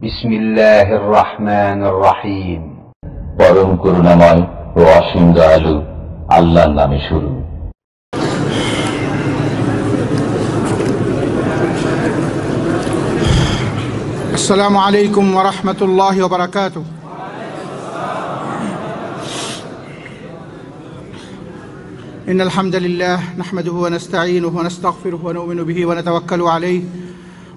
বিসমিল্লাহির রহমানির রহিম। পরম করুণাময় ও অসীম দয়ালু আল্লাহর নামে শুরু। আসসালামু আলাইকুম ওয়া রাহমাতুল্লাহি ওয়া বারাকাতুহু। إن الحمد لله نحمده ونستعينه ونستغفره ونؤمن به ونتوكل عليه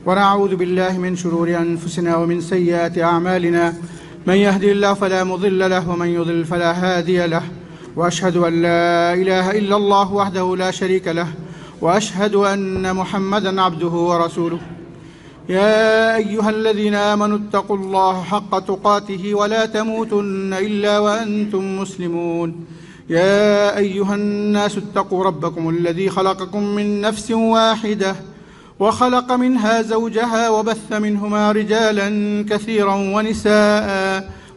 ونعوذ بالله من شرور أنفسنا ومن سيئات أعمالنا من يهدي الله فلا مضل له ومن يضلل فلا هادي له وأشهد أن لا إله إلا الله وحده لا شريك له وأشهد أن محمدا عبده ورسوله يا أيها الذين آمنوا اتقوا الله حق تقاته ولا تموتن إلا وأنتم مسلمون يا أيها الناس اتقوا ربكم الذي خلقكم من نفس واحدة وخلق منها زوجها وبث منهما رجالا كثيرا ونساء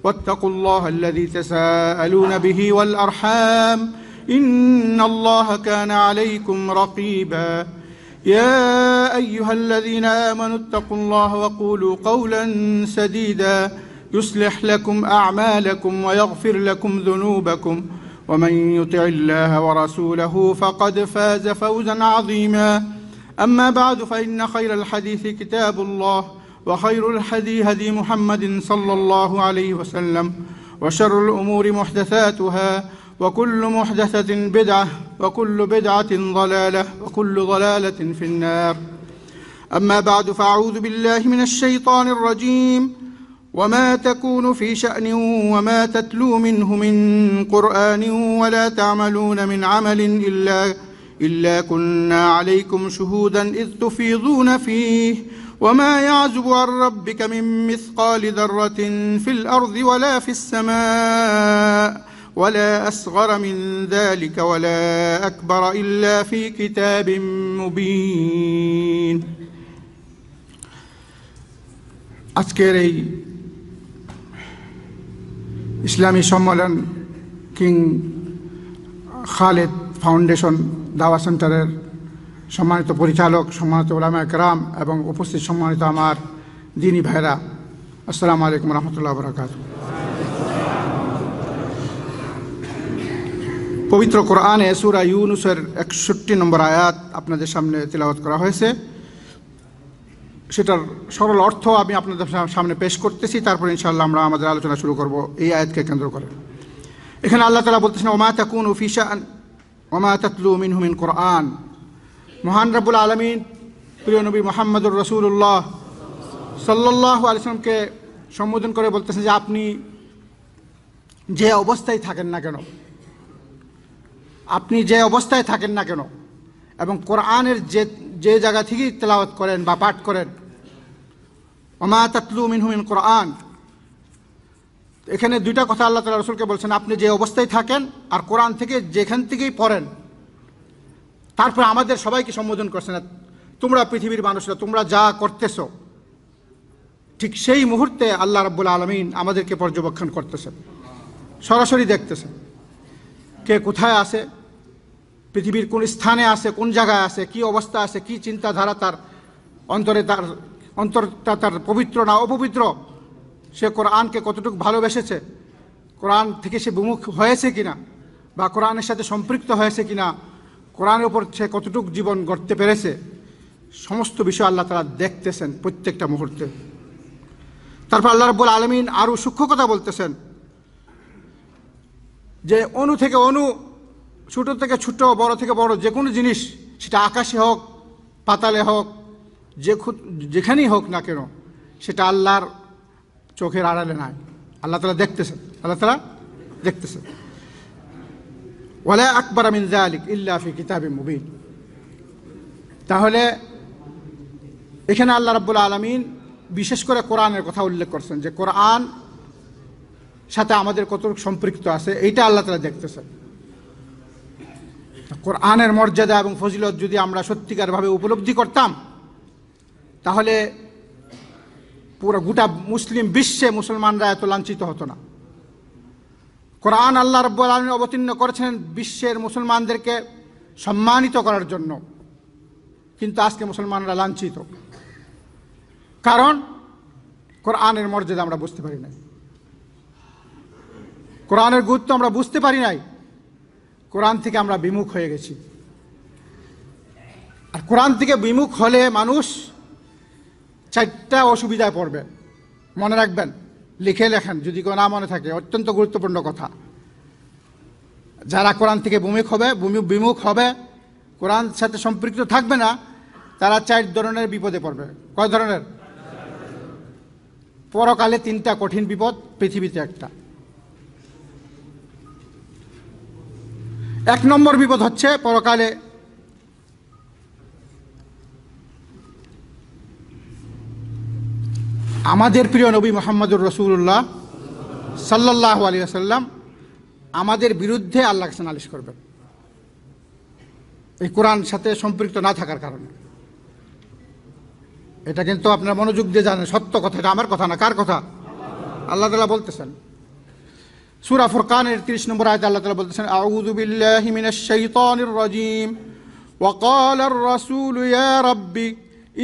واتقوا الله الذي تساءلون به والأرحام إن الله كان عليكم رقيبا يا أيها الذين آمنوا اتقوا الله وقولوا قولا سديدا يصلح لكم أعمالكم ويغفر لكم ذنوبكم ومن يطع الله ورسوله فقد فاز فوزا عظيما أما بعد فإن خير الحديث كتاب الله وخير الهدي هدي محمد صلى الله عليه وسلم وشر الأمور محدثاتها وكل محدثة بدعة وكل بدعة ضلالة وكل ضلالة في النار أما بعد فأعوذ بالله من الشيطان الرجيم وما تكون في شأن وما تتلو منه من قرآن ولا تعملون من عمل إلا كنا عليكم شهودا إذ تفيضون فيه وما يعزب عن ربك من مثقال ذرة في الأرض ولا في السماء ولا أصغر من ذلك ولا أكبر إلا في كتاب مبين আজকের এই ইসলামী সম্মেলন কিং খালেদ ফাউন্ডেশন দাওয়া সেন্টারের সম্মানিত পরিচালক, সম্মানিত উলামায়ে কেরাম এবং উপস্থিত সম্মানিত আমার দ্বীনী ভাইরা, আসসালামু আলাইকুম রহমতুল্লাহ বারাকাতুহু। পবিত্র কোরআনে সূরা ইউনূসের 61 নম্বর আয়াত আপনাদের সামনে তিলাওয়াত করা হয়েছে। সেটার সরল অর্থ আমি আপনাদের সামনে পেশ করতেছি, তারপর ইনশাআল্লাহ আমরা আমাদের আলোচনা শুরু করব এই আয়াতকে কেন্দ্র করে। এখানে আল্লাহ তাআলা বলতেছেন, ওমা তাকুনু ফি শাআন ওমা তাতলু মিনহু মিন কুরআন। মহান রব্বুল আলামিন প্রিয় নবী মুহাম্মদুর রাসূলুল্লাহ সাল্লাল্লাহু আলাইহি ওয়াসাল্লামকে সম্বোধন করে বলতেছেন যে আপনি যে অবস্থায় থাকেন না কেন, আপনি যে অবস্থায় থাকেন না কেন এবং কোরআনের যে জায়গা থেকেই তেলাওয়াত করেন বা পাঠ করেন, ওমা তাতলু মিনহু মিন কুরআন, এখানে দুইটা কথা আল্লাহ তাআলা রাসূলকে বলছেন, আপনি যে অবস্থায় থাকেন আর কোরআন থেকে যেখান থেকেই পড়েন। তারপর আমাদের সবাইকে সম্বোধন করছেন, তোমরা পৃথিবীর মানুষরা তোমরা যা করতেছ ঠিক সেই মুহূর্তে আল্লাহ রাব্বুল আলামিন আমাদেরকে পর্যবেক্ষণ করতেছেন, সরাসরি দেখতেছেন কে কোথায় আছে, পৃথিবীর কোন স্থানে আছে, কোন জায়গায় আছে, কি অবস্থা আছে, কি চিন্তাধারা তার অন্তরে, তার অন্তরটা তার পবিত্র না অপবিত্র, সে কোরআনকে কতটুকু ভালোবেসেছে, কোরআন থেকে সে বিমুখ হয়েছে কিনা বা কোরআনের সাথে সম্পৃক্ত হয়েছে কিনা, কোরআনের উপর সে কতটুকু জীবন গড়তে পেরেছে, সমস্ত বিষয় আল্লাহ তাআলা দেখতেছেন প্রত্যেকটা মুহূর্তে। তারপর আল্লাহ রাব্বুল আলামিন আরও সূক্ষ্ম কথা বলতেছেন যে অণু থেকে অণু, ছোট থেকে ছোট, বড় থেকে বড় যে কোনো জিনিস, সেটা আকাশে হোক পাতালে হোক যেখানেই হোক না কেন, সেটা আল্লাহর চোখের আড়ালে নাই, আল্লাহ তাআলা দেখতেছেন, আল্লাহ তাআলা দেখতেছেন। ওয়ালা আকবার মিন যালিক ইল্লা ফি কিতাবিম মুবিন। তাহলে এখানে আল্লাহ রাব্বুল আলামিন বিশেষ করে কোরআনের কথা উল্লেখ করছেন যে কোরআন সাথে আমাদের কতটুকু সম্পৃক্ত আছে, এইটা আল্লাহ তাআলা দেখতেছেন। কোরআনের মর্যাদা এবং ফজিলত যদি আমরা সত্যিকারভাবে উপলব্ধি করতাম, তাহলে পুরো গোটা মুসলিম বিশ্বে মুসলমানরা এত লাঞ্ছিত হতো না। কোরআন আল্লাহ রাব্বুল আলামিন অবতীর্ণ করেছেন বিশ্বের মুসলমানদেরকে সম্মানিত করার জন্য, কিন্তু আজকে মুসলমানরা লাঞ্ছিত। কারণ কোরআনের মর্যাদা আমরা বুঝতে পারি নাই, কোরআনের গুরুত্ব আমরা বুঝতে পারি নাই, কোরআন থেকে আমরা বিমুখ হয়ে গেছি। আর কোরআন থেকে বিমুখ হলে মানুষ 4টা অসুবিধায় পড়বে। মনে রাখবেন, লিখে লেখেন যদি কোনো না মনে থাকে, অত্যন্ত গুরুত্বপূর্ণ কথা। যারা কোরআন থেকে বিমুখ হবে, কোরআন সাথে সম্পৃক্ত থাকবে না, তারা 4 ধরনের বিপদে পড়বে। কয় ধরনের? পরকালে 3টা কঠিন বিপদ, পৃথিবীতে 1টা। 1 নম্বর বিপদ হচ্ছে পরকালে আমাদের প্রিয় নবী মুহাম্মদুর রাসূলুল্লাহ সাল্লাল্লাহু আলাইহি ওয়াসাল্লাম আমাদের বিরুদ্ধে আল্লাহর কাছে নালিশ করবেন, এই কোরআন সাথে সম্পৃক্ত না থাকার কারণে। এটা কিন্তু আপনারা মনোযোগ দিয়ে জানেন, সত্য কথা, এটা আমার কথা না। কার কথা? আল্লাহ তাআলা বলতেছেন সূরা ফুরকানের 30 নম্বর আয়াতে আল্লাহ তাআলা বলতেছেন, আউযু বিল্লাহি মিনাশ শাইতানির রাজীম ওয়া ক্বালার রাসূলু ইয়া রাব্বি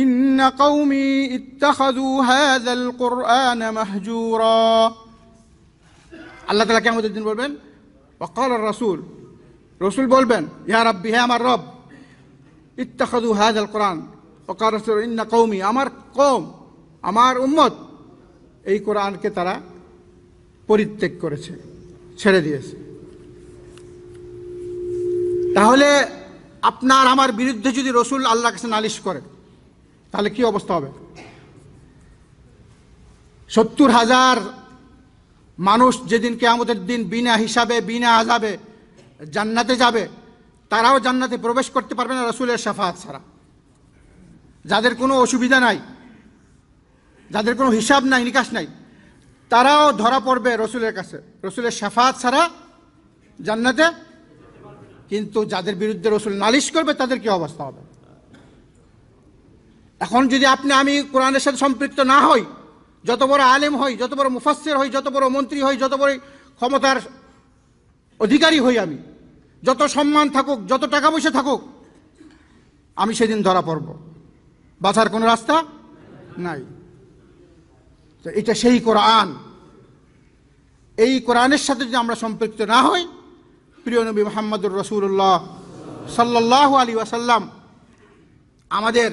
ইন্না কওমি ইত্তাখাযু হাযাল কুরআনা মাহজুরা। আল্লাহ তাআলা কিয়ামতের দিন বলবেন, ওয়া ক্বালার রাসূল, রাসূল বলবেন, ইয়া রাব্বি, হে আমার রব, ইত্তাখাযু হাযাল কুরআন, ওয়া ক্বালার রাসূল ইন্না কওমি, আমার কওম, আমার উম্মত এই কোরআনকে তারা পরিত্যাগ করেছে, ছেড়ে দিয়েছে। তাহলে আপনার আমার বিরুদ্ধে যদি রসুল আল্লাহর কাছে নালিশ করে, তাহলে কি অবস্থা হবে? 70,000 মানুষ যেদিন কিয়ামতের দিন বিনা হিসাবে, বিনা আযাবে জান্নাতে যাবে, তারাও জান্নাতে প্রবেশ করতে পারবে না রসুলের শাফাআত ছাড়া। যাদের কোনো অসুবিধা নাই, যাদের কোনো হিসাব নাই, নিকাশ নাই, তারাও ধরা পড়বে রসুলের কাছে, রসুলের শাফাআত ছাড়া জান্নাতে। কিন্তু যাদের বিরুদ্ধে রসুল নালিশ করবে, তাদের কি অবস্থা হবে? এখন যদি আমি কোরআনের সাথে সম্পৃক্ত না হই, যত বড় আলেম হই, যত বড় মুফাসসির হই, যত বড় মন্ত্রী হই, যত বড় ক্ষমতার অধিকারী হই, আমি যত সম্মান থাকুক, যত টাকা পয়সা থাকুক, আমি সেদিন ধরা পড়ব, বাঁচার কোনো রাস্তা নাই। তো এটা সেই কোরআন, এই কোরআনের সাথে যদি আমরা সম্পৃক্ত না হই, প্রিয় নবী মুহাম্মদুর রাসূলুল্লাহ সাল্লাল্লাহু আলাইহি ওয়াসাল্লাম আমাদের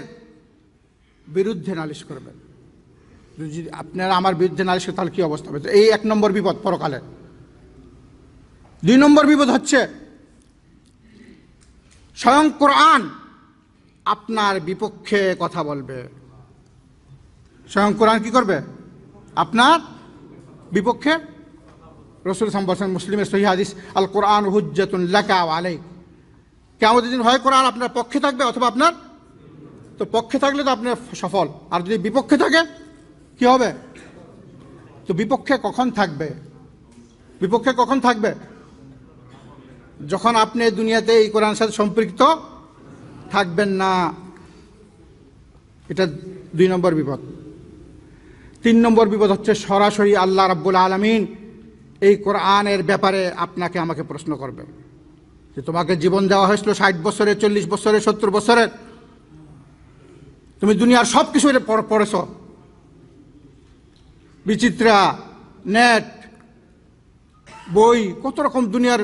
বিরুদ্ধে নালিশ করবেন। যদি আপনারা আমার বিরুদ্ধে নালিশ করেন, তাহলে কী অবস্থা হবে? এই 1 নম্বর বিপদ পরকালে। 2 নম্বর বিপদ হচ্ছে স্বয়ং কোরআন আপনার বিপক্ষে কথা বলবে। স্বয়ং কোরআন কি করবে? আপনার বিপক্ষে। রাসূল সাল্লাল্লাহু আলাইহি ওয়াসাল্লাম, মুসলিমের সহিহ হাদিস, আল কোরআন হুজ্জাতুন লাকা ওয়া আলাইক। কিয়ামতের দিন হয় কোরআন আপনার পক্ষে থাকবে অথবা আপনার, তো পক্ষে থাকলে তো আপনার সফল, আর যদি বিপক্ষে থাকে কি হবে? তো বিপক্ষে কখন থাকবে? বিপক্ষে কখন থাকবে? যখন আপনি দুনিয়াতে এই কোরআনের সাথে সম্পৃক্ত থাকবেন না। এটা 2 নম্বর বিপদ। 3 নম্বর বিপদ হচ্ছে সরাসরি আল্লাহ রাব্বুল আলামিন এই কোরআনের ব্যাপারে আপনাকে আমাকে প্রশ্ন করবে যে তোমাকে জীবন দেওয়া হয়েছিল 60 বছরের, 40 বছরের, 70 বছরের, তুমি দুনিয়ার সব কিছু পড়েছ, বিচিত্রা, নেট, বই, কত রকম দুনিয়ার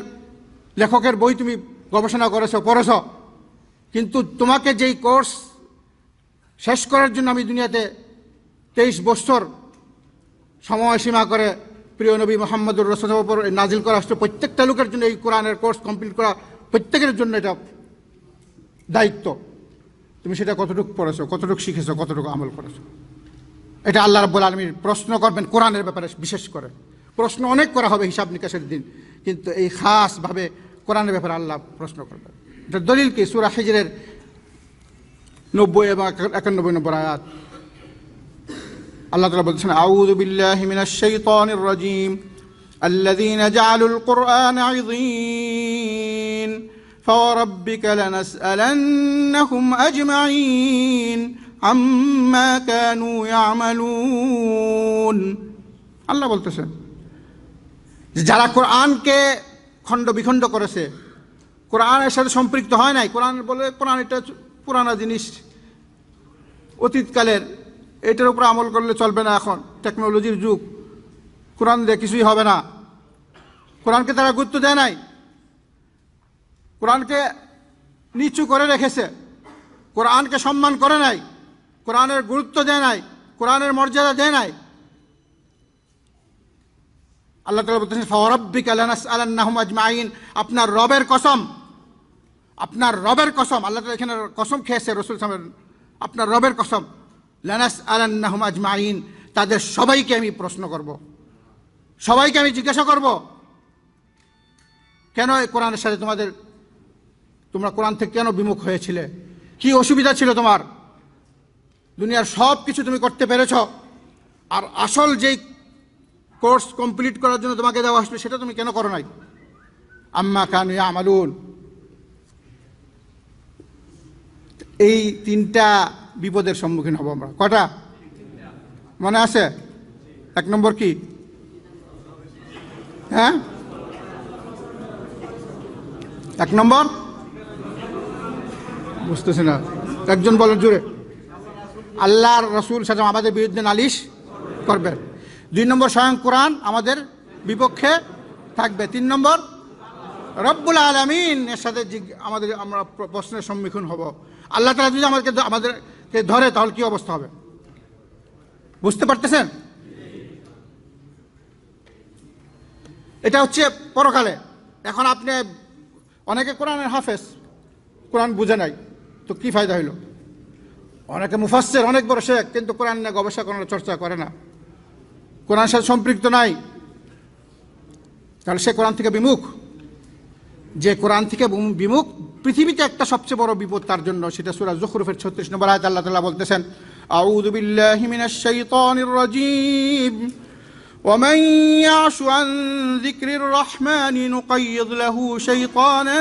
লেখকের বই তুমি গবেষণা করেছ, পড়েছ, কিন্তু তোমাকে যেই কোর্স শেষ করার জন্য আমি দুনিয়াতে 23 বছর সময়সীমা করে প্রিয় নবী মুহাম্মদুর রাসূলের উপর নাজিল করা আসছে, প্রত্যেকটা লোকের জন্য এই কোরআনের কোর্স কমপ্লিট করা প্রত্যেকের জন্য এটা দায়িত্ব। তুমি সেটা কতটুকু পড়েছো, কতটুকু শিখেছো, কতটুকু আমল করেছো, এটা আল্লাহ রাব্বুল আলামিন প্রশ্ন করবেন কোরআনের ব্যাপারে। বিশেষ করে প্রশ্ন অনেক করা হবে হিসাব নিকাশের দিন, কিন্তু এই খাসভাবে কোরআনের ব্যাপারে আল্লাহ প্রশ্ন করবেন। এটা দলিল কি? সূরা হিজরের 90 এবং 91 নম্বর আয়াত। আল্লাহ তাআলা বলছেন, আউযু বিল্লাহি মিনাশ শাইতানির রাজীম আল্লাযীনা জাআলুল কুরআনা ইযীন ফাওয়ারাব্বিকা লানাসআলান্নাহুম আজমাঈন আম্মা কানু ইয়ামালুন। আল্লাহ বলতেছেন যে যারা কোরআনকে খণ্ড বিখণ্ড করেছে, কোরআনের সাথে সম্পৃক্ত হয় নাই, কোরআন বলে কোরআন এটা পুরানা জিনিস, অতীতকালের এটার উপর আমল করলে চলবে না। এখন টেকনোলজির যুগ, কোরআন দিয়ে কিছুই হবে না। কোরআনকে তারা গুরুত্ব দেয় নাই, কোরআনকে নিচু করে রেখেছে, কোরআনকে সম্মান করে নাই, কোরআনের গুরুত্ব দেয় নাই, কোরআনের মর্যাদা দেয় নাই। আল্লাহ তাআলা বলতেছেন ফাওয়ারাব্বিকা লানাসআলান্নাহুম আজমাইন, আপনার রবের কসম, আপনার রবের কসম। আল্লাহ তাআলা এখানে কসম খেয়েছে রাসূল সাল্লাল্লাহু আলাইহি ওয়াসাল্লাম, আপনার রবের কসম, লানাসআলান্নাহুম আজমাইন, তাদের সবাইকে আমি প্রশ্ন করব, সবাইকে আমি জিজ্ঞাসা করব কেন এই কোরআনের সাথে তোমরা কোরআন থেকে কেন বিমুখ হয়েছিলে, কি অসুবিধা ছিল তোমার, দুনিয়ার সব কিছু তুমি করতে পেরেছ, আর আসল যেই কোর্স কমপ্লিট করার জন্য তোমাকে দেওয়া আসবে সেটা তুমি কেন করো নাই। আম্মা কানু ইয়ামালুন। এই তিনটা বিপদের সম্মুখীন হব আমরা। কটা মনে আছে? এক নম্বর কি? হ্যাঁ, এক নম্বর বুঝতেছে না, একজন বলেন জুড়ে। আল্লাহর রাসূল সাল্লাল্লাহু আলাইহি ওয়াসাল্লাম আমাদের বিরুদ্ধে নালিশ করবেন। 2 নম্বর স্বয়ং কোরআন আমাদের বিপক্ষে থাকবে। 3 নম্বর রব্বুল আলামিন এর সাথে আমরা প্রশ্নের সম্মুখীন হব। আল্লাহ তাআলা যদি আমাদেরকে ধরে তাহলে কি অবস্থা হবে বুঝতে পারতেছেন? এটা হচ্ছে পরকালে। এখন আপনি অনেকে কোরআনের হাফেজ, কোরআন বুঝে নাই, তো কি ফায়দা হইল? অনেকে মুফাসসির, অনেক বড় শেখ, কিন্তু কোরআন নিয়ে গবেষণা করার চর্চা করে না, কোরআনের সাথে সম্পৃক্ত নাই, তাহলে সে কোরআন থেকে বিমুখ। যে কোরআন থেকে বিমুখ পৃথিবীতে একটা সবচেয়ে বড় বিপদ তার জন্য, সেটা সূরা যুখরুফের 36 নম্বর আয়াতে আল্লাহ তাআলা বলতেছেন আউযু বিল্লাহি মিনাশ শাইতানির রাজীম ومن يعش عن ذكر الرحمن نقيض له شيطانا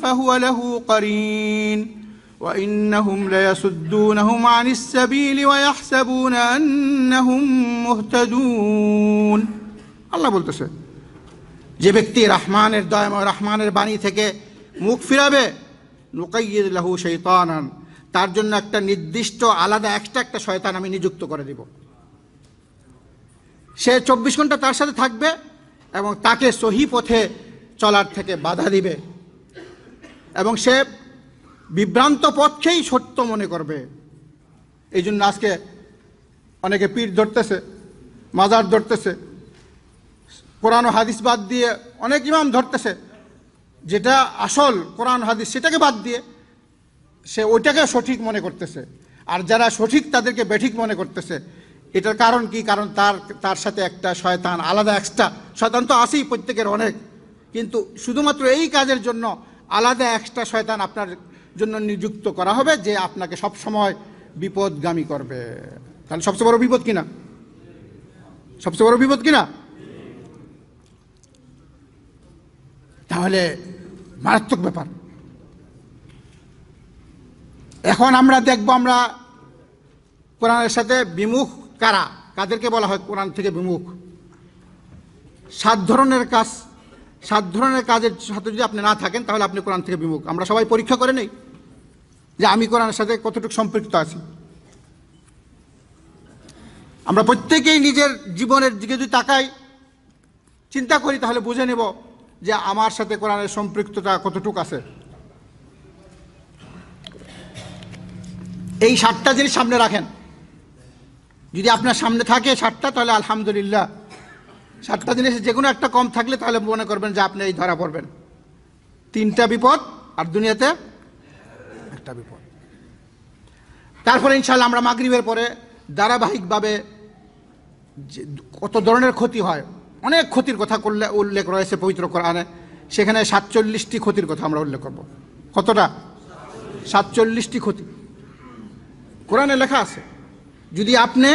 فهو له قرين وإنهم ليصدونهم عن السبيل ويحسبون أنهم مهتدون। আল্লাহ বলতেছে যে ব্যক্তি রহমানের দয়াময় রহমানের বাণী থেকে মুখ ফিরাবে, নুকাইয়িদ লাহু শাইতানান, তার জন্য একটা নির্দিষ্ট আলাদা একটা শয়তান আমি নিযুক্ত করে দিব। সে 24 ঘন্টা তার সাথে থাকবে এবং তাকে সহি পথে চলার থেকে বাধা দিবে, এবং সে বিভ্রান্ত পথকেই সত্য মনে করবে। এই জন্য আজকে অনেকে পীর ধরতেছে, মাজার ধরতেছে, কোরআন ও হাদিস বাদ দিয়ে অনেক ইমাম ধরতেছে, যেটা আসল কোরআন হাদিস সেটাকে বাদ দিয়ে সে ওইটাকে সঠিক মনে করতেছে, আর যারা সঠিক তাদেরকে বেঠিক মনে করতেছে। এটার কারণ কি? কারণ তার সাথে একটা শয়তান, আলাদা এক্সট্রা শয়তান তো আছেই প্রত্যেকের অনেক, কিন্তু শুধুমাত্র এই কাজের জন্য আলাদা এক্সট্রা শয়তান আপনার জন্য নিযুক্ত করা হবে, যে আপনাকে সব সময় বিপদগামী করবে। তাহলে সবচেয়ে বড় বিপদ কিনা? সবচেয়ে বড় বিপদ কিনা? তাহলে মারাত্মক ব্যাপার। এখন আমরা দেখব আমরা কোরআনের সাথে বিমুখ কারা, কাদেরকে বলা হয় কোরআন থেকে বিমুখ। 7 ধরনের কাজ, 7 ধরনের কাজের সাথে যদি আপনি না থাকেন তাহলে আপনি কোরআন থেকে বিমুখ। আমরা সবাই পরীক্ষা করে নেই যে আমি কোরআনের সাথে কতটুকু সম্পৃক্ত আছি। আমরা প্রত্যেকেই নিজের জীবনের দিকে যদি তাকাই, চিন্তা করি, তাহলে বুঝে নেব যে আমার সাথে কোরআনের সম্পৃক্ততা কতটুকু আছে। এই 7টা জিনিস সামনে রাখেন, যদি আপনার সামনে থাকে 7টা তাহলে আলহামদুলিল্লাহ। 7টা জিনিসের যে কোনো একটা কম থাকলে তাহলে মনে করবেন যে আপনি এই ধরা পড়বেন। 3টা বিপদ আর দুনিয়াতে একটা বিপদ। তারপরে ইনশাআল্লাহ আমরা মাগরিবের পরে ধারাবাহিকভাবে কত ধরনের ক্ষতি হয়, অনেক ক্ষতির কথা উল্লেখ রয়েছে পবিত্র কোরআনে। সেখানে 47টি ক্ষতির কথা আমরা উল্লেখ করব। কতটা? 47টি ক্ষতি কোরআনে লেখা আছে। যদি আপনি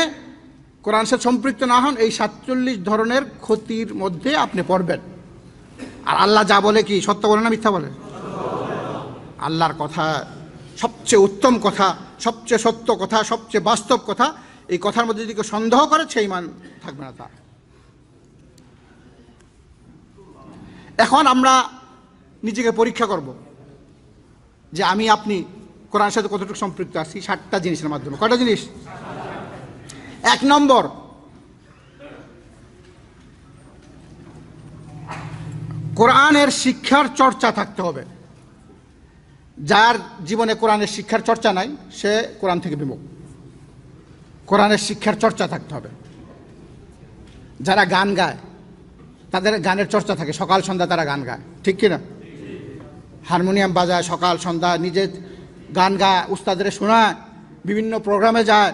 কোরআনের সাথে সম্পৃক্ত না হন, এই 47 ধরনের ক্ষতির মধ্যে আপনি পড়বেন। আর আল্লাহ যা বলে কি সত্য বলে না মিথ্যা বলে? আল্লাহর কথা সবচেয়ে উত্তম কথা, সবচেয়ে সত্য কথা, সবচেয়ে বাস্তব কথা। এই কথার মধ্যে যদি কেউ সন্দেহ করে সেই ইমান থাকবে না তার। এখন আমরা নিজেকে পরীক্ষা করব যে আমি আপনি কোরআনের সাথে কতটুকু সম্পৃক্ত আছি 7টা জিনিসের মাধ্যমে। কয়টা জিনিস? এক নম্বর, কোরআনের শিক্ষার চর্চা থাকতে হবে। যার জীবনে কোরআনের শিক্ষার চর্চা নাই সে কোরআন থেকে বিমুখ। কোরআনের শিক্ষার চর্চা থাকতে হবে। যারা গান গায় তাদের গানের চর্চা থাকে, সকাল সন্ধ্যা তারা গান গায়, ঠিক কিনা? হারমোনিয়াম বাজায় সকাল সন্ধ্যা, নিজে গান গায়, উস্তাদের শোনায়, বিভিন্ন প্রোগ্রামে যায়।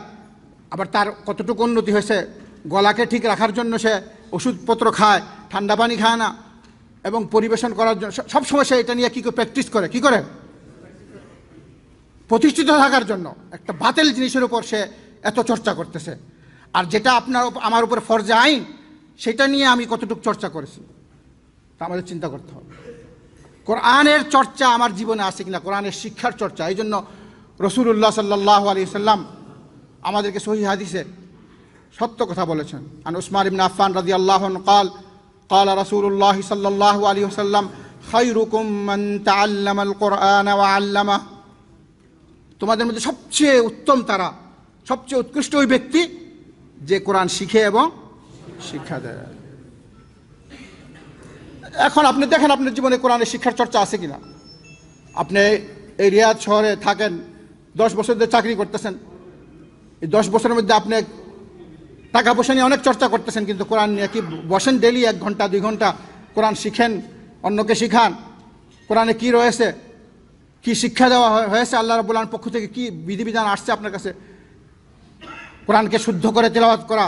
আবার তার কতটুকু উন্নতি হয়েছে, গলাকে ঠিক রাখার জন্য সে ওষুধপত্র খায়, ঠান্ডা পানি খায় না, এবং পরিবেশন করার জন্য সবসময় সে এটা নিয়ে কী করে প্র্যাকটিস করে, কী করে প্রতিষ্ঠিত থাকার জন্য একটা বাতিল জিনিসের উপর সে এত চর্চা করতেছে। আর যেটা আপনার আমার উপর ফরজে আইন, সেটা নিয়ে আমি কতটুকু চর্চা করেছি তা আমাদের চিন্তা করতে হবে। কোরআনের চর্চা আমার জীবনে আছে কিনা, কোরআনের শিক্ষার চর্চা। এই জন্য রাসূলুল্লাহ সাল্লাল্লাহু আলাইহি সাল্লাম আমাদেরকে সহিহ হাদিসে সত্য কথা বলেছেন। আন উসমান ইবনে আফফান রাদিয়াল্লাহু আনহু قال قال رسول الله صلى الله عليه وسلم خيركم من تعلم القرآن وعلمه। তোমাদের মধ্যে সবচেয়ে উত্তম তারা, সবচেয়ে উৎকৃষ্ট ওই ব্যক্তি যে কোরআন শিখে এবং শিক্ষা দেয়। এখন আপনি দেখেন আপনার জীবনে কোরআনের শিক্ষার চর্চা আছে কিনা। আপনি এই রিয়াদ শহরে থাকেন, 10 বছর ধরে চাকরি করতেছেন, এই 10 বছরের মধ্যে আপনি টাকা পয়সা নিয়ে অনেক চর্চা করতেছেন, কিন্তু কোরআন নিয়ে কি বসেন ডেলি 1 ঘন্টা 2 ঘন্টা কোরআন শিখেন, অন্যকে শিখান, কোরআনে কি রয়েছে, কি শিক্ষা দেওয়া হয়েছে, আল্লাহ রাব্বুল আলামিনের পক্ষ থেকে কি বিধিবিধান আসছে আপনার কাছে, কোরআনকে শুদ্ধ করে তেলাওয়াত করা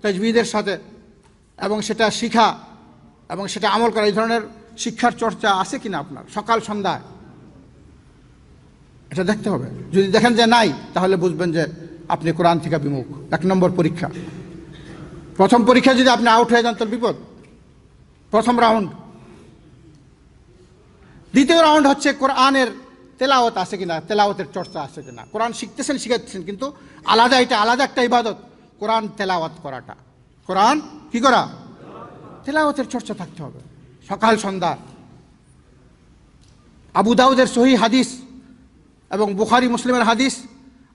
তাজবিদের সাথে, এবং সেটা শিখা এবং সেটা আমল করা, এই ধরনের শিক্ষার চর্চা আছে কিনা আপনার সকাল সন্ধ্যায়, এটা দেখতে হবে। যদি দেখেন যে নাই, তাহলে বুঝবেন যে আপনি কোরআন থেকে বিমুখ। 1 নম্বর পরীক্ষা। প্রথম পরীক্ষা যদি আপনি আউট হয়ে যান তাহলে বিপদ, প্রথম রাউন্ড। দ্বিতীয় রাউন্ড হচ্ছে কোরআনের তেলাওয়াত আছে কিনা, তেলাওয়াতের চর্চা আছে কিনা। কোরআন শিখতেছেন, শিখাচ্ছেন, কিন্তু আলাদা, এটা আলাদা একটা ইবাদত কোরআন তেলাওয়াত করাটা। কোরআন কি করা, তেলাওয়াতের চর্চা থাকতে হবে সকাল সন্ধ্যা। আবু দাউদের সহিহ হাদিস এবং বুখারী মুসলিমের হাদিস,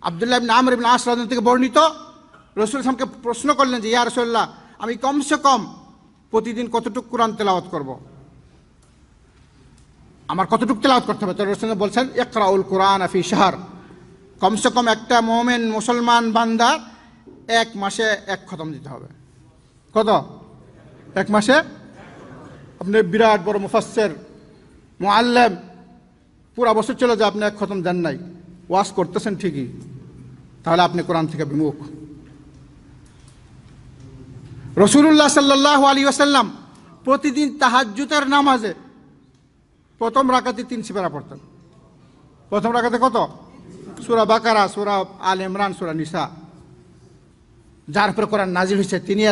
আব্দুল্লাহ ইবনে আমর ইবনে আস রাদিয়াল্লাহু থেকে বর্ণিত, রাসূল সাল্লাল্লাহু আলাইহি ওয়াসাল্লামকে প্রশ্ন করলেন যে ইয়া রাসূলুল্লাহ, আমি কমসে কম প্রতিদিন কতটুকু কোরআন তেলাওয়াত করব, আমার কতটুকু তেলাওয়াত করতে হবে? তো রাসূল বলছেন ইকরাউল কোরআন ফি শাহর, কমসে কম একটা মুমিন মুসলমান বান্দা 1 মাসে 1 খতম দিতে হবে। কত? 1 মাসে। আপনি বিরাট বড় মুফাসসির মুআল্লিম, পুরা বছর চলে যায়, আপনি 1 খতম দেন নাই, ওয়াজ করতেছেন ঠিকই, তাহলে আপনি কোরআন থেকে বিমুখ। রাসূলুল্লাহ সাল্লাল্লাহু আলাইহি ওয়াসাল্লাম প্রতিদিন তাহাজ্জুদের নামাজে প্রথম রাকাতে 3 সিপারা পড়তেন। প্রথম রাকাতে কত? সূরা বাকারা, সূরা আল ইমরান, সূরা নিসা। যার উপর কোরআন নাজিল হয়েছে তিনি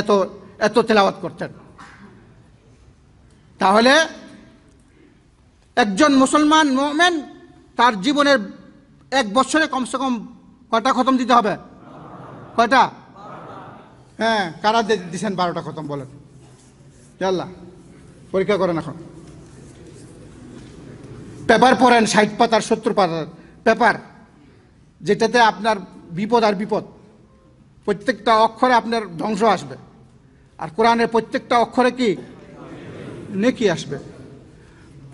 এত তেলাওয়াত করতেন। তাহলে একজন মুসলমান মুমিন তার জীবনের 1 বছরে কমসে কম কয়টা খতম দিতে হবে? কয়টা? হ্যাঁ, কারা দিচ্ছেন 12টা খতম বলেন? আল্লাহ, পরীক্ষা করেন। এখন পেপার পড়েন, 60 পাতার 70 পাতার পেপার, যেটাতে আপনার বিপদ আর বিপদ। প্রত্যেকটা অক্ষরে আপনার ধ্বংস আসবে, আর কোরআনের প্রত্যেকটা অক্ষরে কি নেকি আসবে।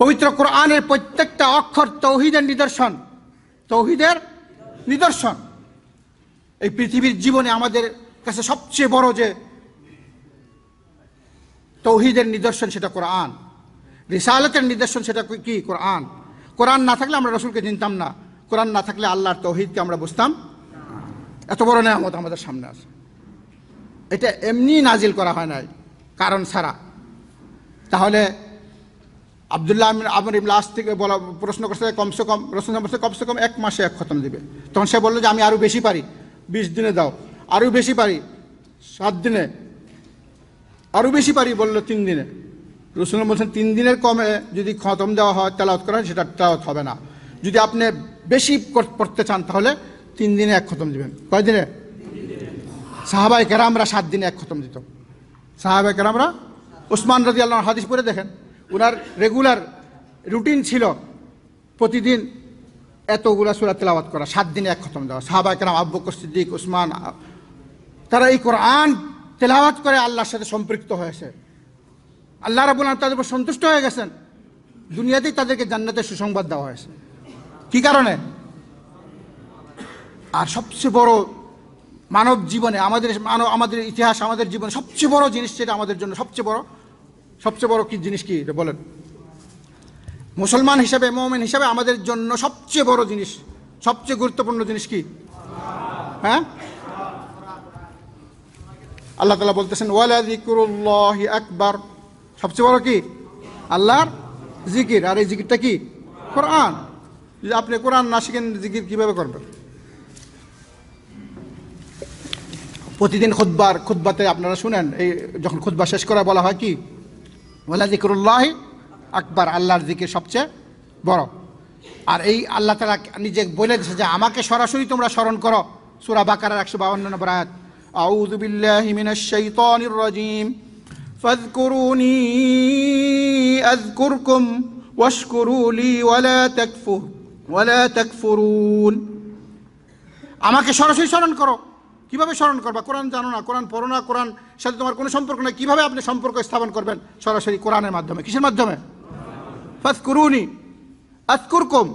পবিত্র কোরআনের প্রত্যেকটা অক্ষর তাওহীদের নিদর্শন, তাওহীদের নিদর্শন। এই পৃথিবীর জীবনে আমাদের কাছে সবচেয়ে বড় যে তাওহীদের নিদর্শন সেটা কোরআন, রিসালাতের নিদর্শন সেটা কি? কোরআন। কোরআন না থাকলে আমরা রাসূলকে চিনতাম না, কোরআন না থাকলে আল্লাহর তাওহীদকে আমরা বুঝতাম। এত বড় নেয়ামত আমাদের সামনে আছে, এটা এমনি নাজিল করা হয় নাই, কারণ ছাড়া। তাহলে আব্দুল্লাহ আমর ইবনে আস থেকে বলা প্রশ্ন করছে কমসে কম, রাসূল বলছে কমসে কম 1 মাসে 1 খতম দিবে। তখন সে বললো যে আমি আরও বেশি পারি, 20 দিনে দাও। আরও বেশি পারি 7 দিনে, আরও বেশি পারি বললো 3 দিনে। রাসূল বলছেন 3 দিনের কমে যদি খতম দেওয়া হয়, তেলাওয়াত করা হয়, সেটা তেলাওয়াত হবে না। যদি আপনি বেশি পড়তে চান তাহলে 3 দিনে 1 খতম দিবেন। কয় দিনে? সাহাবায়ে কেরামরা 7 দিনে 1 খতম দিত। সাহাবায়ে কেরামরা, উসমান রাদিয়াল্লাহু আনহু হাদিস পড়ে দেখেন, ওনার রেগুলার রুটিন ছিল প্রতিদিন এতগুলা সূরা তেলাওয়াত করা, 7 দিনে 1 খতম দেওয়া। সাহাবায়ে কেরাম আবু বকর সিদ্দিক, উসমান, তারা এই কোরআন তেলাওয়াত করে আল্লাহর সাথে সম্পৃক্ত হয়েছে, আল্লাহ রাব্বুল আলামিন তাদের উপর সন্তুষ্ট হয়ে গেছেন, দুনিয়াতেই তাদেরকে জান্নাতের সুসংবাদ দেওয়া হয়েছে। কি কারণে? আর সবচেয়ে বড় মানব জীবনে আমাদের ইতিহাস, আমাদের জীবনে সবচেয়ে বড় জিনিস যেটা আমাদের জন্য সবচেয়ে বড় কি জিনিস কি বলেন? মুসলমান হিসাবে, মুমিন হিসাবে আমাদের জন্য সবচেয়ে বড় জিনিস, সবচেয়ে গুরুত্বপূর্ণ জিনিস কি? হ্যাঁ, আল্লাহ তাআলা বলতেছেন ওয়ালা যিকরুল্লাহি আকবার, সবচেয়ে বড় কি? আল্লাহর জিকির। আর এই জিকিরটা কি? কোরআন। যদি আপনি কোরআন না শিখেন, জিকির কিভাবে করবেন? প্রতিদিন খুতবাতে আপনারা শুনেন, এই যখন খুতবা শেষ করা বলা হয় কি? ওয়ালা যিকরুল্লাহি আকবার, আল্লাহর জিকির সবচেয়ে বড়। আর এই আল্লাহ তাআলা নিজে বলে দিয়েছে যে আমাকে সরাসরি তোমরা স্মরণ করো। সূরা বাকারার 152 নম্বর আয়াত, আউযু বিল্লাহি মিনাশ শাইতানির রাজীম ফাযকুরুনি আযকুরকুম ওয়াশকুরু লি ওয়ালা তাকফুরুন। আমাকে সরাসরি স্মরণ করো। কিভাবে স্মরণ করবা? কোরআন জানো না, কোরআন পড়ো না, কোরআন সাথে তোমার কোনো সম্পর্ক নেই, কিভাবে আপনি সম্পর্ক স্থাপন করবেন? সরাসরি কোরআনের মাধ্যমে। কিসের মাধ্যমে? ফাযকুরুনি আযকুরকুম,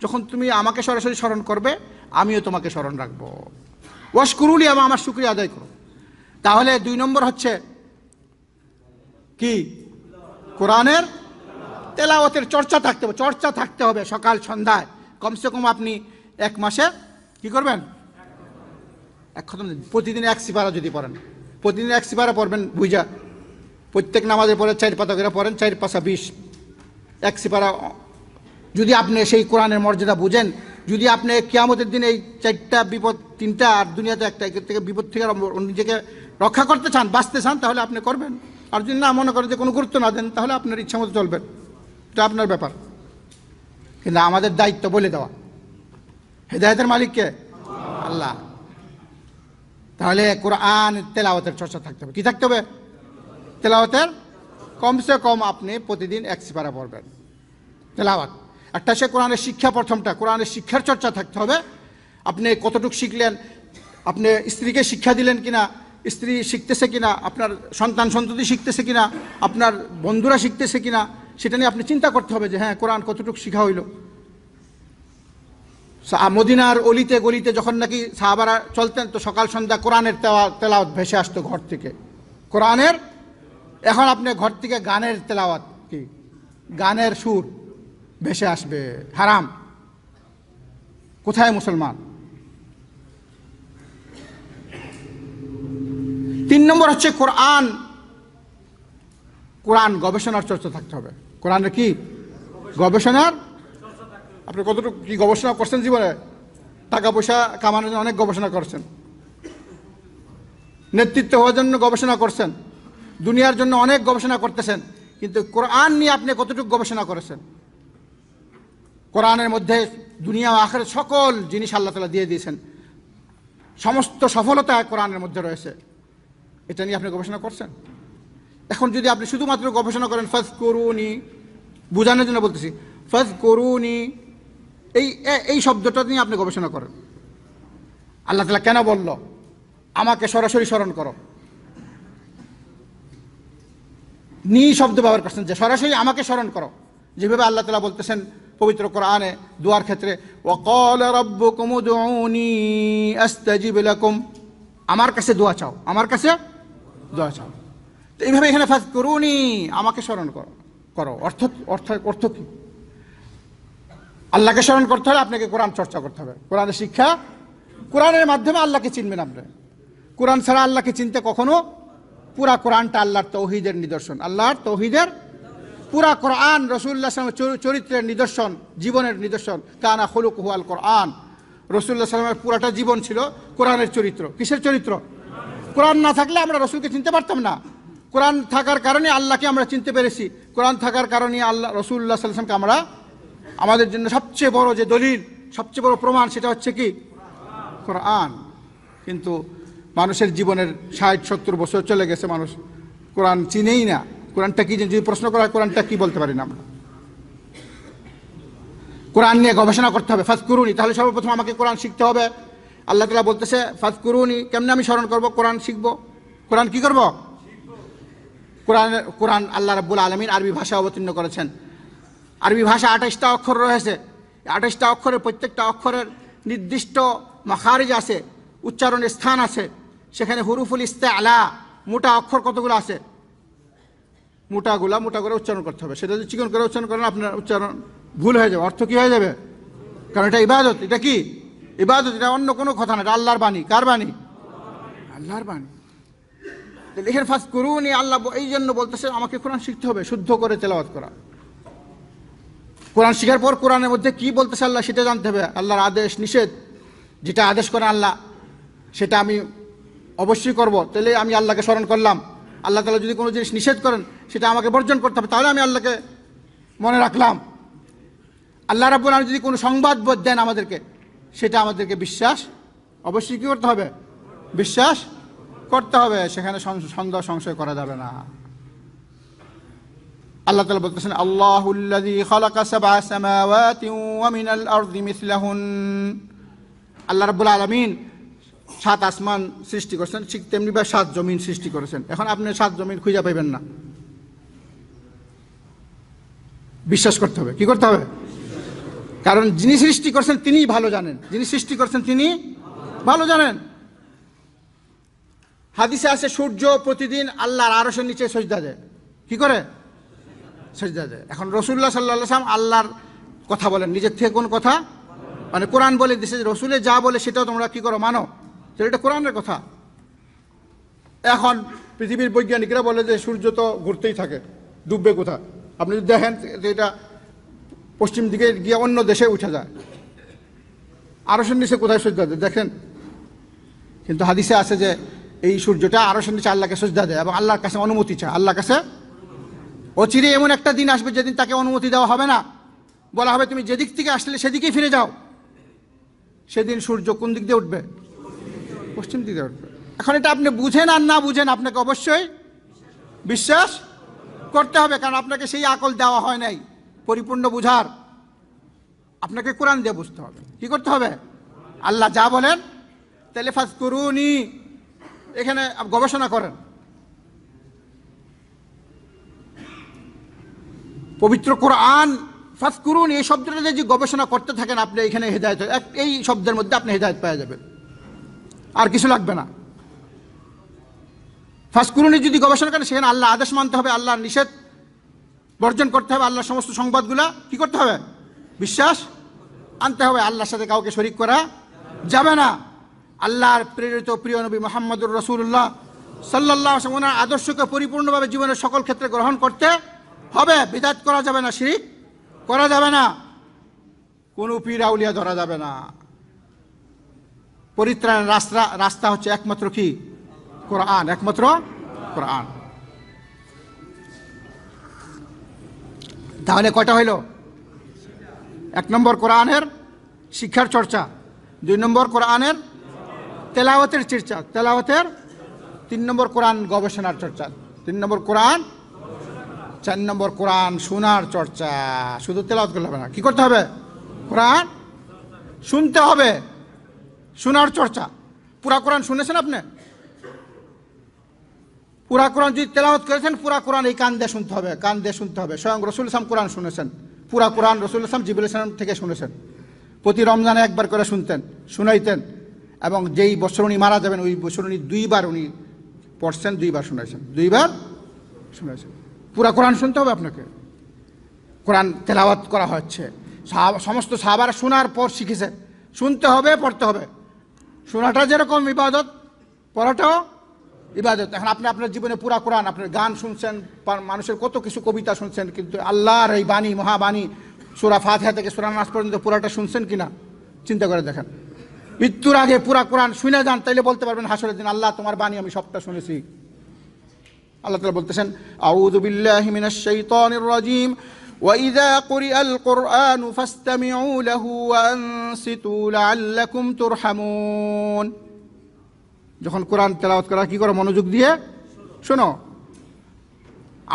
যখন তুমি আমাকে সরাসরি স্মরণ করবে আমিও তোমাকে স্মরণ রাখবো। ওয়াশকুরু লি, আমার শুকরিয়া আদায় করো। তাহলে 2 নম্বর হচ্ছে কি? কোরআনের তেলাওয়াতের চর্চা থাকতে হবে সকাল সন্ধ্যায়। কমসে কম আপনি 1 মাসে কি করবেন? প্রতিদিন 1 সিপারা যদি পড়েন, প্রতিদিন 1 সিপারা পড়বেন বুঝা, প্রত্যেক নামাজে পড়ে 4 পাতা করে পড়েন, 4 পাশা 20, 1 সিপারা। যদি আপনি সেই কোরআনের মর্যাদা বুঝেন, যদি আপনি কিয়ামতের দিন এই 4টা বিপদ, 3টা আর দুনিয়াতে একটা থেকে বিপদ থেকে নিজেকে রক্ষা করতে চান, বাঁচতে চান, তাহলে আপনি করবেন। আর যদি না মনে করেন যে কোনো গুরুত্ব না দেন, তাহলে আপনার ইচ্ছা মতো চলবেন, এটা আপনার ব্যাপার। কিন্তু আমাদের দায়িত্ব বলে দেওয়া। হেদায়েতের মালিক কে? আল্লাহ। তাহলে কোরআন তেলাওয়াতের চর্চা থাকতে হবে। কি থাকতে হবে? তেলাওয়াতের কমসে কম আপনি প্রতিদিন 1 সিপারা পড়বেন। তেলাওয়াত একটা, সে কোরআনের শিক্ষা, প্রথমটা কোরআনের শিক্ষার চর্চা থাকতে হবে। আপনি কতটুকু শিখলেন, আপনি স্ত্রীকে শিক্ষা দিলেন কিনা, স্ত্রী শিখতেছে কিনা, আপনার সন্তান সন্ততি শিখতেছে কিনা, আপনার বন্ধুরা শিখতেছে কিনা, সেটা নিয়ে আপনি চিন্তা করতে হবে যে হ্যাঁ কোরআন কতটুকু শিখা হইল। মদিনার অলিতে গলিতে যখন নাকি সাহাবারা চলতেন, তো সকাল সন্ধ্যা কোরআনের তেলাওয়াত ভেসে আসতো ঘর থেকে, কোরআনের। এখন আপনি ঘর থেকে গানের তেলাওয়াত, কি গানের সুর ভেসে আসবে, হারাম। কোথায় মুসলমান? 3 নম্বর হচ্ছে কোরআন গবেষণার চর্চা থাকতে হবে। কোরআনের কি? গবেষণার। আপনি কতটুকু কি গবেষণা করছেন জীবনে? টাকা পয়সা কামানোর জন্য অনেক গবেষণা করছেন, নেতৃত্ব হওয়ার জন্য গবেষণা করছেন, দুনিয়ার জন্য অনেক গবেষণা করতেছেন, কিন্তু কোরআন নিয়ে আপনি কতটুকু গবেষণা করেছেন? কোরআনের মধ্যে দুনিয়া ও আখিরাত সকল জিনিস আল্লাহ তাআলা দিয়ে দিয়েছেন, সমস্ত সফলতা কোরআনের মধ্যে রয়েছে। এটা নিয়ে আপনি গবেষণা করছেন? এখন যদি আপনি শুধুমাত্র গবেষণা করেন ফাযকুরুনি, বোঝানোর জন্য বলতেছি, ফাযকুরুনি এই শব্দটা নিয়ে আপনি গবেষণা করেন। আল্লাহ তাআলা কেন বলল আমাকে সরাসরি স্মরণ করো? নি শব্দ ব্যবহার করছেন, যে সরাসরি আমাকে স্মরণ করো। যেভাবে আল্লাহ তাআলা বলতেছেন পবিত্র কোরআনে দোয়ার ক্ষেত্রে, ওয়াকালা রাব্বুকুম উদউনি আস্তাজিব লাকুম, আমার কাছে দোয়া চাও, আমার কাছে দোয়া চাও। তো এইভাবে এখানে ফাযকুরুনি, আমাকে স্মরণ করো অর্থ কি? আল্লাহকে স্মরণ করতে হলে আপনাকে কোরআন চর্চা করতে হবে, কোরআনের শিক্ষা, কোরআনের মাধ্যমে আল্লাহকে চিনবেন আপনি। কোরআন ছাড়া আল্লাহকে চিনতে কখনো, পুরা কোরআনটা আল্লাহর তৌহিদের নিদর্শন, আল্লাহর তৌহিদের পুরা কোরআন রাসূলুল্লাহ সাল্লাল্লাহু আলাইহি ওয়াসাল্লামের চরিত্রের নিদর্শন, জীবনের নিদর্শন। কানা খুলুকুহু আল কোরআন, রাসূলুল্লাহ সাল্লাল্লাহু আলাইহি ওয়াসাল্লামের পুরাটা জীবন ছিল কোরআনের চরিত্র। কিসের চরিত্র? কোরআন না থাকলে আমরা রাসূলকে চিনতে পারতাম না। কোরআন থাকার কারণে আল্লাহকে আমরা চিনতে পেরেছি। কোরআন থাকার কারণে আল্লাহ রাসূলুল্লাহ সাল্লাল্লাহু আলাইহি ওয়াসাল্লামকে আমরা, আমাদের জন্য সবচেয়ে বড় যে দলিল, সবচেয়ে বড় প্রমাণ, সেটা হচ্ছে কি? কোরআন। কিন্তু মানুষের জীবনের 60-70 বছর চলে গেছে, মানুষ কোরআন চিনেই না। কোরআনটা কি, যদি প্রশ্ন করা হয় কোরআনটা কি, বলতে পারি না আমরা। কোরআন নিয়ে গবেষণা করতে হবে। ফাযকুরুনি, তাহলে সর্বপ্রথম আমাকে কোরআন শিখতে হবে, আল্লাহ তাআলা বলতেছে ফাযকুরুনি, কেমনে আমি স্মরণ করব? কোরআন শিখব। কোরআন কি করব? কোরআন আল্লাহ রাব্বুল আলামিন আরবি ভাষা অবতীর্ণ করেছেন। আরবি ভাষা 28টা অক্ষর রয়েছে। 28টা অক্ষরের প্রত্যেকটা অক্ষরের নির্দিষ্ট মাখারিজ আছে, উচ্চারণের স্থান আছে। সেখানে হুরুফুল ইস্তিআলা, মোটা অক্ষর কতগুলো আছে? মোটা করে উচ্চারণ করতে হবে। সেটা যদি চিকন করে উচ্চারণ করেন আপনার উচ্চারণ ভুল হয়ে যাবে, অর্থ কি হয়ে যাবে? কারণ এটা ইবাদত। এটা কি ইবাদত? এটা অন্য কোনো কথা না, এটা আল্লাহর বাণী। কার বাণী? আল্লাহর বাণী। এখানে ফাযকুরুনি, আল্লাহ এই জন্য বলতেছে আমাকে কোরআন শিখতে হবে, শুদ্ধ করে তেলাওয়াত করা। কোরআন শিখার পর কোরআনের মধ্যে কি বলতেছে আল্লাহ সেটা জানতে হবে। আল্লাহর আদেশ নিষেধ, যেটা আদেশ করেন আল্লাহ সেটা আমি অবশ্যই করব, তাহলে আমি আল্লাহকে স্মরণ করলাম। আল্লাহ তাআলা যদি কোনো জিনিস নিষেধ করেন সেটা আমাকে বর্জন করতে হবে, তাহলে আমি আল্লাহকে মনে রাখলাম। আল্লাহ রাব্বুল আলামিন যদি কোনো সংবাদ দেন আমাদেরকে, সেটা আমাদেরকে বিশ্বাস অবশ্যই কী করতে হবে? বিশ্বাস করতে হবে। সেখানে সন্দেহ সংশয় করা যাবে না। আল্লাহ তাআলা বলতেছেন আল্লাহুল্লাযী খালাকা সাবআ সামাওয়াতি ওয়া মিনাল আরদি মিসলাহুন। আল্লাহ রাব্বুল আলামিন 7 আসমান সৃষ্টি করেছেন, ঠিক তেমনি বা 7 জমিন সৃষ্টি করেছেন। এখন আপনি 7 জমিন খুঁজে পাইবেন না, বিশ্বাস করতে হবে। কি করতে হবে? কারণ যিনি সৃষ্টি করেছেন তিনিই ভালো জানেন, যিনি সৃষ্টি করেছেন তিনি ভালো জানেন। হাদিসে আছে সূর্য প্রতিদিন আল্লাহর আরশের নিচে সিজদা দেয়। কি করে? সিজদা দেয়। এখন রাসূলুল্লাহ সাল্লাল্লাহু আলাইহি ওয়াসাল্লাম আল্লাহর কথা বলেন, নিজের থেকে কোন কথা? মানে কোরআন বলে দিছে, রাসূলে যা বলে সেটাও তোমরা কি করো? মানো। এটা কোরআনের কথা। এখন পৃথিবীর বৈজ্ঞানিকরা বলে যে সূর্য তো ঘুরতেই থাকে, ডুববে কোথা? আপনি যদি দেখেন যে এটা পশ্চিম দিকে গিয়ে অন্য দেশে উঠে যায়, আরশের নিচে কোথায় সিজদা দেয় দেখেন। কিন্তু হাদিসে আছে যে এই সূর্যটা আরশের নিচে আল্লাহকে সিজদা দেয় এবং আল্লাহর কাছে অনুমতি চায়। আল্লাহর কাছে অচিরে এমন একটা দিন আসবে যেদিন তাকে অনুমতি দেওয়া হবে না, বলা হবে তুমি যেদিক থেকে আসলে সেদিকেই ফিরে যাও। সেদিন সূর্য কোন দিক দিয়ে উঠবে? পশ্চিম দিকে উঠবে। এখন এটা আপনি বুঝেন আর না বুঝেন, আপনাকে অবশ্যই বিশ্বাস করতে হবে, কারণ আপনাকে সেই আকল দেওয়া হয় নাই পরিপূর্ণ বুঝার। আপনাকে কোরআন দিয়ে বুঝতে হবে। কি করতে হবে? আল্লাহ যা বলেন, তাহলে ফাযকুরুনি, এখানে গবেষণা করেন। পবিত্র কোরআন ফাযকুরুনি এই শব্দটা যদি গবেষণা করতে থাকেন আপনি, এখানে হেদায়েত, এই শব্দের মধ্যে আপনি হেদায়েত পেয়ে যাবেন, আর কিছু লাগবে না। ফাযকুরুনি যদি গবেষণা করেন, সেখানে আল্লাহ আদেশ মানতে হবে, আল্লাহর নিষেধ বর্জন করতে হবে, আল্লাহর সমস্ত সংবাদগুলা কি করতে হবে? বিশ্বাস আনতে হবে। আল্লাহর সাথে কাউকে শরীক করা যাবে না। আল্লাহর প্রেরিত প্রিয় নবী মুহাম্মদুর রাসূলুল্লাহ সাল্লাল্লাহু আলাইহি ওয়াসাল্লাম ওনার আদর্শকে পরিপূর্ণভাবে জীবনের সকল ক্ষেত্রে গ্রহণ করতে হবে। বিদআত করা যাবে না, শিরক করা যাবে না, কোনো পীর আউলিয়া ধরা যাবে না। পরিত্রাণের রাস্তা হচ্ছে একমাত্র কি? কোরআন, একমাত্র কোরআন। তাহলে কয়টা হইল? 1 নম্বর কোরআনের শিক্ষার চর্চা, 2 নম্বর কোরআনের তেলাওয়াতের চর্চা, 3 নম্বর কোরআন গবেষণার চর্চা, 3 নম্বর কোরআন, 4 নম্বর কোরআন শোনার চর্চা। শুধু তেলাওয়াত করলে হবে না, কি করতে হবে? কোরআন শুনতে হবে, শোনার চর্চা। পুরা কোরআন শুনেছেন আপনি? পুরা কোরআন যদি তেলাওয়াত করেছেন, পুরা কোরআন এই কান দিয়ে শুনতে হবে, কান দিয়ে শুনতে হবে। স্বয়ং রাসূল সাল্লাল্লাহু আলাইহি ওয়াসাল্লাম কোরআন শুনেছেন, পুরা কোরআন রাসূল সাল্লাল্লাহু আলাইহি ওয়াসাল্লাম জিবরিল আলাইহিস সালাম থেকে শুনেছেন। প্রতি রমজানে একবার করে শুনতেন, শুনাইতেন, এবং যেই বছর উনি মারা যাবেন ওই বছর উনি 2 বার উনি পড়ছেন, 2 বার শুনাইছেন, 2 বার শুনাইছেন। পুরা কোরআন শুনতে হবে আপনাকে। কোরআন তেলাওয়াত করা হচ্ছে, সমস্ত সাহাবারা শোনার পর শিখেছেন। শুনতে হবে, পড়তে হবে। শোনাটা যেরকম ইবাদত, পড়াটাও ইবাদত। এখন আপনি আপনার জীবনে পুরা কোরআন, আপনার গান শুনছেন, মানুষের কত কিছু কবিতা শুনছেন, কিন্তু আল্লাহর এই বাণী, মহাবাণী, সূরা ফাতিহা থেকে সূরা নাস পর্যন্ত পুরাটা শুনছেন কিনা চিন্তা করে দেখেন। মৃত্যুর আগে পুরা কোরআন শুনে যান, তাইলে বলতে পারবেন হাসরের দিন আল্লাহ তোমার বাণী আমি সবটা শুনেছি। আল্লাহ তাআলা বলতেছেন আউযু বিল্লাহি মিনাশ শাইতানির রাজীম ওয়াইযা কুরিআল কুরআনু ফাসতামিউ লাহু ওয়া আনসিতু লাআল্লাকুম তুরহামুন। যখন কোরআন তেলাওয়াত করা কি করো? মনোযোগ দিয়ে শোনো।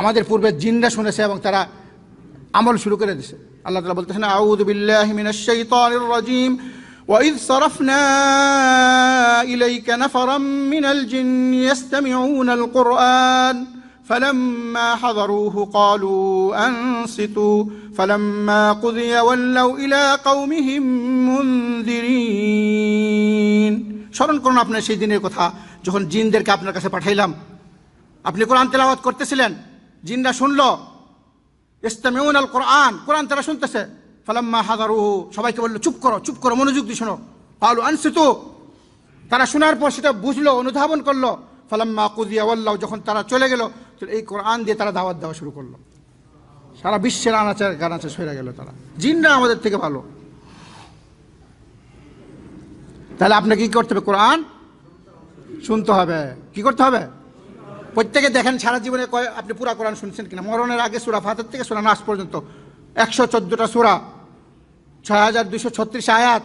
আমাদের পূর্বে জিনরা শুনেছে এবং তারা আমল শুরু করে দিয়েছে। আল্লাহ তাআলা বলতেছেন আউযু বিল্লাহি মিনাশ শাইতানির রাজীম وإذ صرفنا إليك نفرا من الجن يستمعون القرآن فلما حضروه قالوا أنصتوا فلما قضي ولوا إلى قومهم منذرين। স্মরণ করুন আপনার সেই দিনের কথা যখন জিনদেরকে আপনার কাছে পাঠাইলাম, আপনি কোরআন তেলাওয়াত করতেছিলেন, জিনরা শুনলো, ইস্তামিউন আল কোরআন, কোরআন তারা শুনতেছে, ফালাম্মা হাদারুহু, সবাইকে বললো চুপ করো, মনোযোগ দিয়ে শোনো, ক্বালু আনসিতু, তারা শোনার পর সেটা বুঝলো, অনুধাবন করলো, ফালাম্মা কুযিয়া ওয়াল্লাউ, যখন তারা চলে গেল, এই কোরআন দিয়ে তারা দাওয়াত দেওয়া শুরু করলো, সারা বিশ্বের আনাচার গানাচে সরে গেল তারা। জিনরা আমাদের থেকে ভালো। তাহলে আপনাকে কি করতে হবে? কোরআন শুনতে হবে। কি করতে হবে? প্রত্যেকে দেখেন সারা জীবনে আপনি পুরা কোরআন শুনছেন কিনা। মরণের আগে সূরা ফাতিহা থেকে সূরা নাস পর্যন্ত 114টা সূরা, 6236 আয়াত,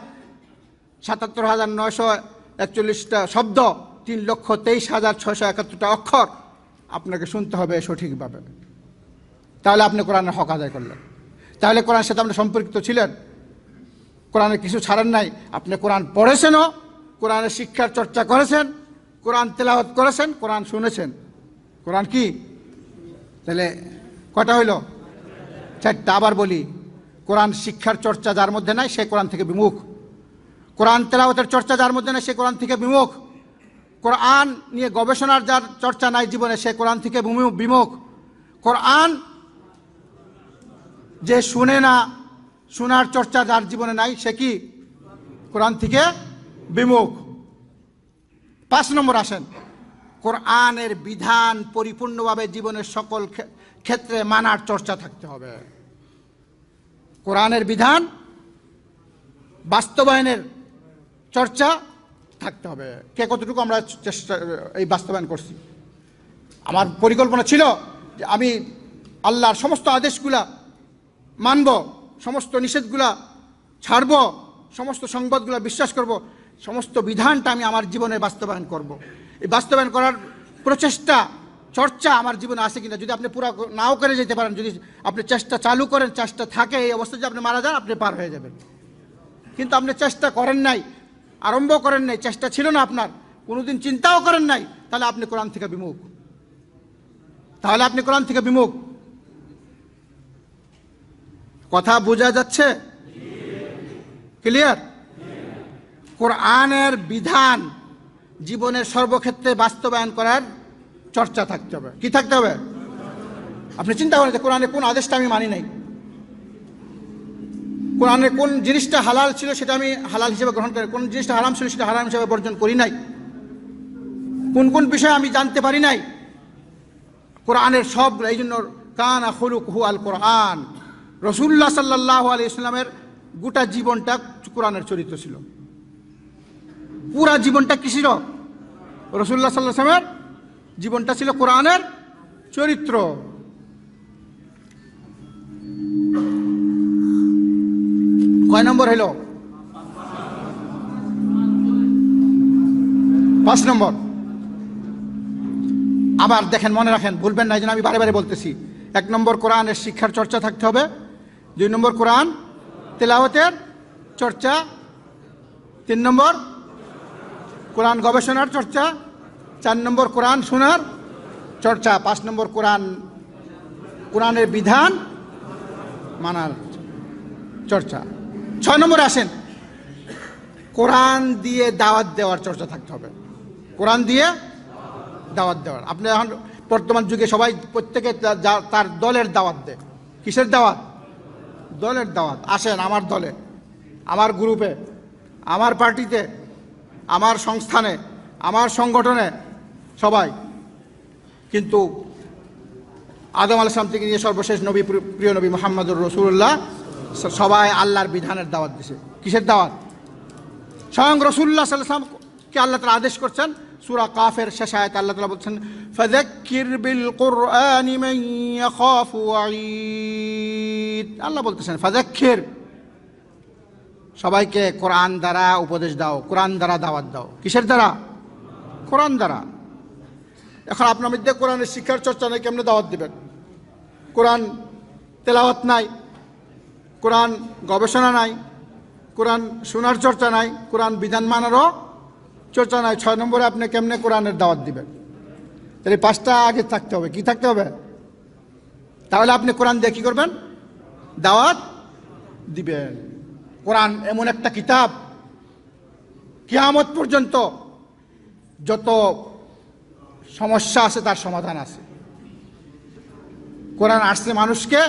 77,941টা শব্দ, 3,23,671টা অক্ষর আপনাকে শুনতে হবে সঠিকভাবে। তাহলে আপনি কোরআনের হক আদায় করলেন। তাহলে কোরআনের সাথে আপনি সম্পর্কিত ছিলেন, কোরআনের কিছু ছাড়েন নাই। আপনি কোরআন পড়েছেনও, কোরআনের শিক্ষার চর্চা করেছেন, কোরআন তেলাওয়াত করেছেন, কোরআন শুনেছেন। কোরআন কি? তাহলে কটা হইল? 4টা। আবার বলি, কোরআন শিক্ষার চর্চা যার মধ্যে নাই সে কোরআন থেকে বিমুখ। কোরআন তেলাওয়াতের চর্চা যার মধ্যে নাই সে কোরআন থেকে বিমুখ। কোরআন নিয়ে গবেষণার যার চর্চা নাই জীবনে সে কোরআন থেকে বিমুখ। কোরআন যে শুনে না, শোনার চর্চা যার জীবনে নাই সে কি? কোরআন থেকে বিমুখ। 5 নম্বর আসেন, কোরআনের বিধান পরিপূর্ণভাবে জীবনের সকল ক্ষেত্রে মানার চর্চা থাকতে হবে। কোরআনের বিধান বাস্তবায়নের চর্চা থাকতে হবে। কে কতটুকু আমরা চেষ্টা এই বাস্তবায়ন করছি? আমার পরিকল্পনা ছিল যে আমি আল্লাহর সমস্ত আদেশগুলা মানব, সমস্ত নিষেধগুলা ছাড়ব, সমস্ত সংবাদগুলো বিশ্বাস করব, সমস্ত বিধানটা আমি আমার জীবনে বাস্তবায়ন করব। এই বাস্তবায়ন করার প্রচেষ্টা চর্চা আমার জীবনে আছে কিনা, যদি আপনি পুরো নাও করে যেতে পারেন, যদি আপনি চেষ্টা চালু করেন, চেষ্টা থাকে, এই অবস্থায় যদি আপনি মারা যান আপনি পার হয়ে যাবেন। কিন্তু আপনি চেষ্টা করেন নাই, আরম্ভ করেন নাই, চেষ্টা ছিল না আপনার, কোনোদিন চিন্তাও করেন নাই, তাহলে আপনি কোরআন থেকে বিমুখ। কথা বোঝা যাচ্ছে? ক্লিয়ার? কোরআনের বিধান জীবনের সর্বক্ষেত্রে বাস্তবায়ন করার চর্চা থাকতে হবে। কি থাকতে হবে? আপনি চিন্তা করেন যে কোরআনের কোন আদেশটা আমি মানি নাই, কোরআনের কোন জিনিসটা হালাল ছিল সেটা আমি হালাল হিসেবে গ্রহণ করি, কোন জিনিসটা হারাম ছিল সেটা হারাম হিসেবে বর্জন করি নাই, কোন কোন বিষয় আমি জানতে পারি নাই। কোরআনের সবগুলো, এই জন্য কানা খুলুকুহু আল কোরআন, রাসূলুল্লাহ সাল্লাল্লাহু আলাইহি ওয়াসাল্লামের গোটা জীবনটা কোরআনের চরিত্র ছিল। পুরা জীবনটা কি ছিল? রাসূলুল্লাহ সাল্লাল্লাহু আলাইহি ওয়াসাল্লামের জীবনটা ছিল কোরআনের চরিত্র। কয় নম্বর হইল? 5 নম্বর। আবার দেখেন, মনে রাখেন, ভুলবেন না, এই জন্য আমি বারে বারে বলতেছি। 1 নম্বর কোরআনের শিক্ষার চর্চা থাকতে হবে, 2 নম্বর কোরআন তেলাওয়াতের চর্চা, 3 নম্বর কোরআন গবেষণার চর্চা, 4 নম্বর কোরআন শোনার চর্চা, 5 নম্বর কোরআনের বিধান মানার চর্চা। 6 নম্বরে আসেন, কোরআন দিয়ে দাওয়াত দেওয়ার চর্চা থাকতে হবে। কোরআন দিয়ে দাওয়াত দেওয়ার, আপনি এখন বর্তমান যুগে সবাই প্রত্যেকে তার দলের দাওয়াত দেয়। কিসের দাওয়াত? দলের দাওয়াত। আসেন আমার দলে, আমার গ্রুপে, আমার পার্টিতে, আমার সংস্থানে, আমার সংগঠনে, সবাই। কিন্তু আদম আলাইহিস সালাম থেকে নিয়ে সর্বশেষ নবী, প্রিয় নবী মুহাম্মদুর রাসূলুল্লাহ, সবাই আল্লাহর বিধানের দাওয়াত দিছে। কিসের দাওয়াত? স্বয়ং রাসূলুল্লাহ সাল্লাল্লাহু আলাইহি ওয়াসাল্লামকে আল্লাহ তাআলা আদেশ করছেন, সূরা কাফের শেষ আয়াতে আল্লাহ তাআলা বলছেন, ফাযাক্কির বিল কুরআনি মান ইয়াখাফু ওয়াঈদ। আল্লাহ বলতেছেন ফাযাক্কির, সবাইকে কোরআন দ্বারা উপদেশ দাও, কোরআন দ্বারা দাওয়াত দাও। কিসের দ্বারা? কোরআন দ্বারা। এখন আপনার মধ্যে কোরআনের শিক্ষার চর্চা নাই, কেমনে দাওয়াত দিবেন? কোরআন তেলাওয়াত নাই, কোরআন গবেষণা নাই, কোরআন শোনার চর্চা নাই, কোরআন বিধান মানারও চর্চা নাই, 6 নম্বরে আপনি কেমনে কোরআনের দাওয়াত দিবেন? তাহলে 5টা আগে থাকতে হবে। কি থাকতে হবে? তাহলে আপনি কোরআন দিয়ে কী করবেন? দাওয়াত দিবেন। কোরআন এমন একটা কিতাব, কিয়ামত পর্যন্ত যত সমস্যা আছে তার সমাধান আছে। কোরআন আসছে মানুষকে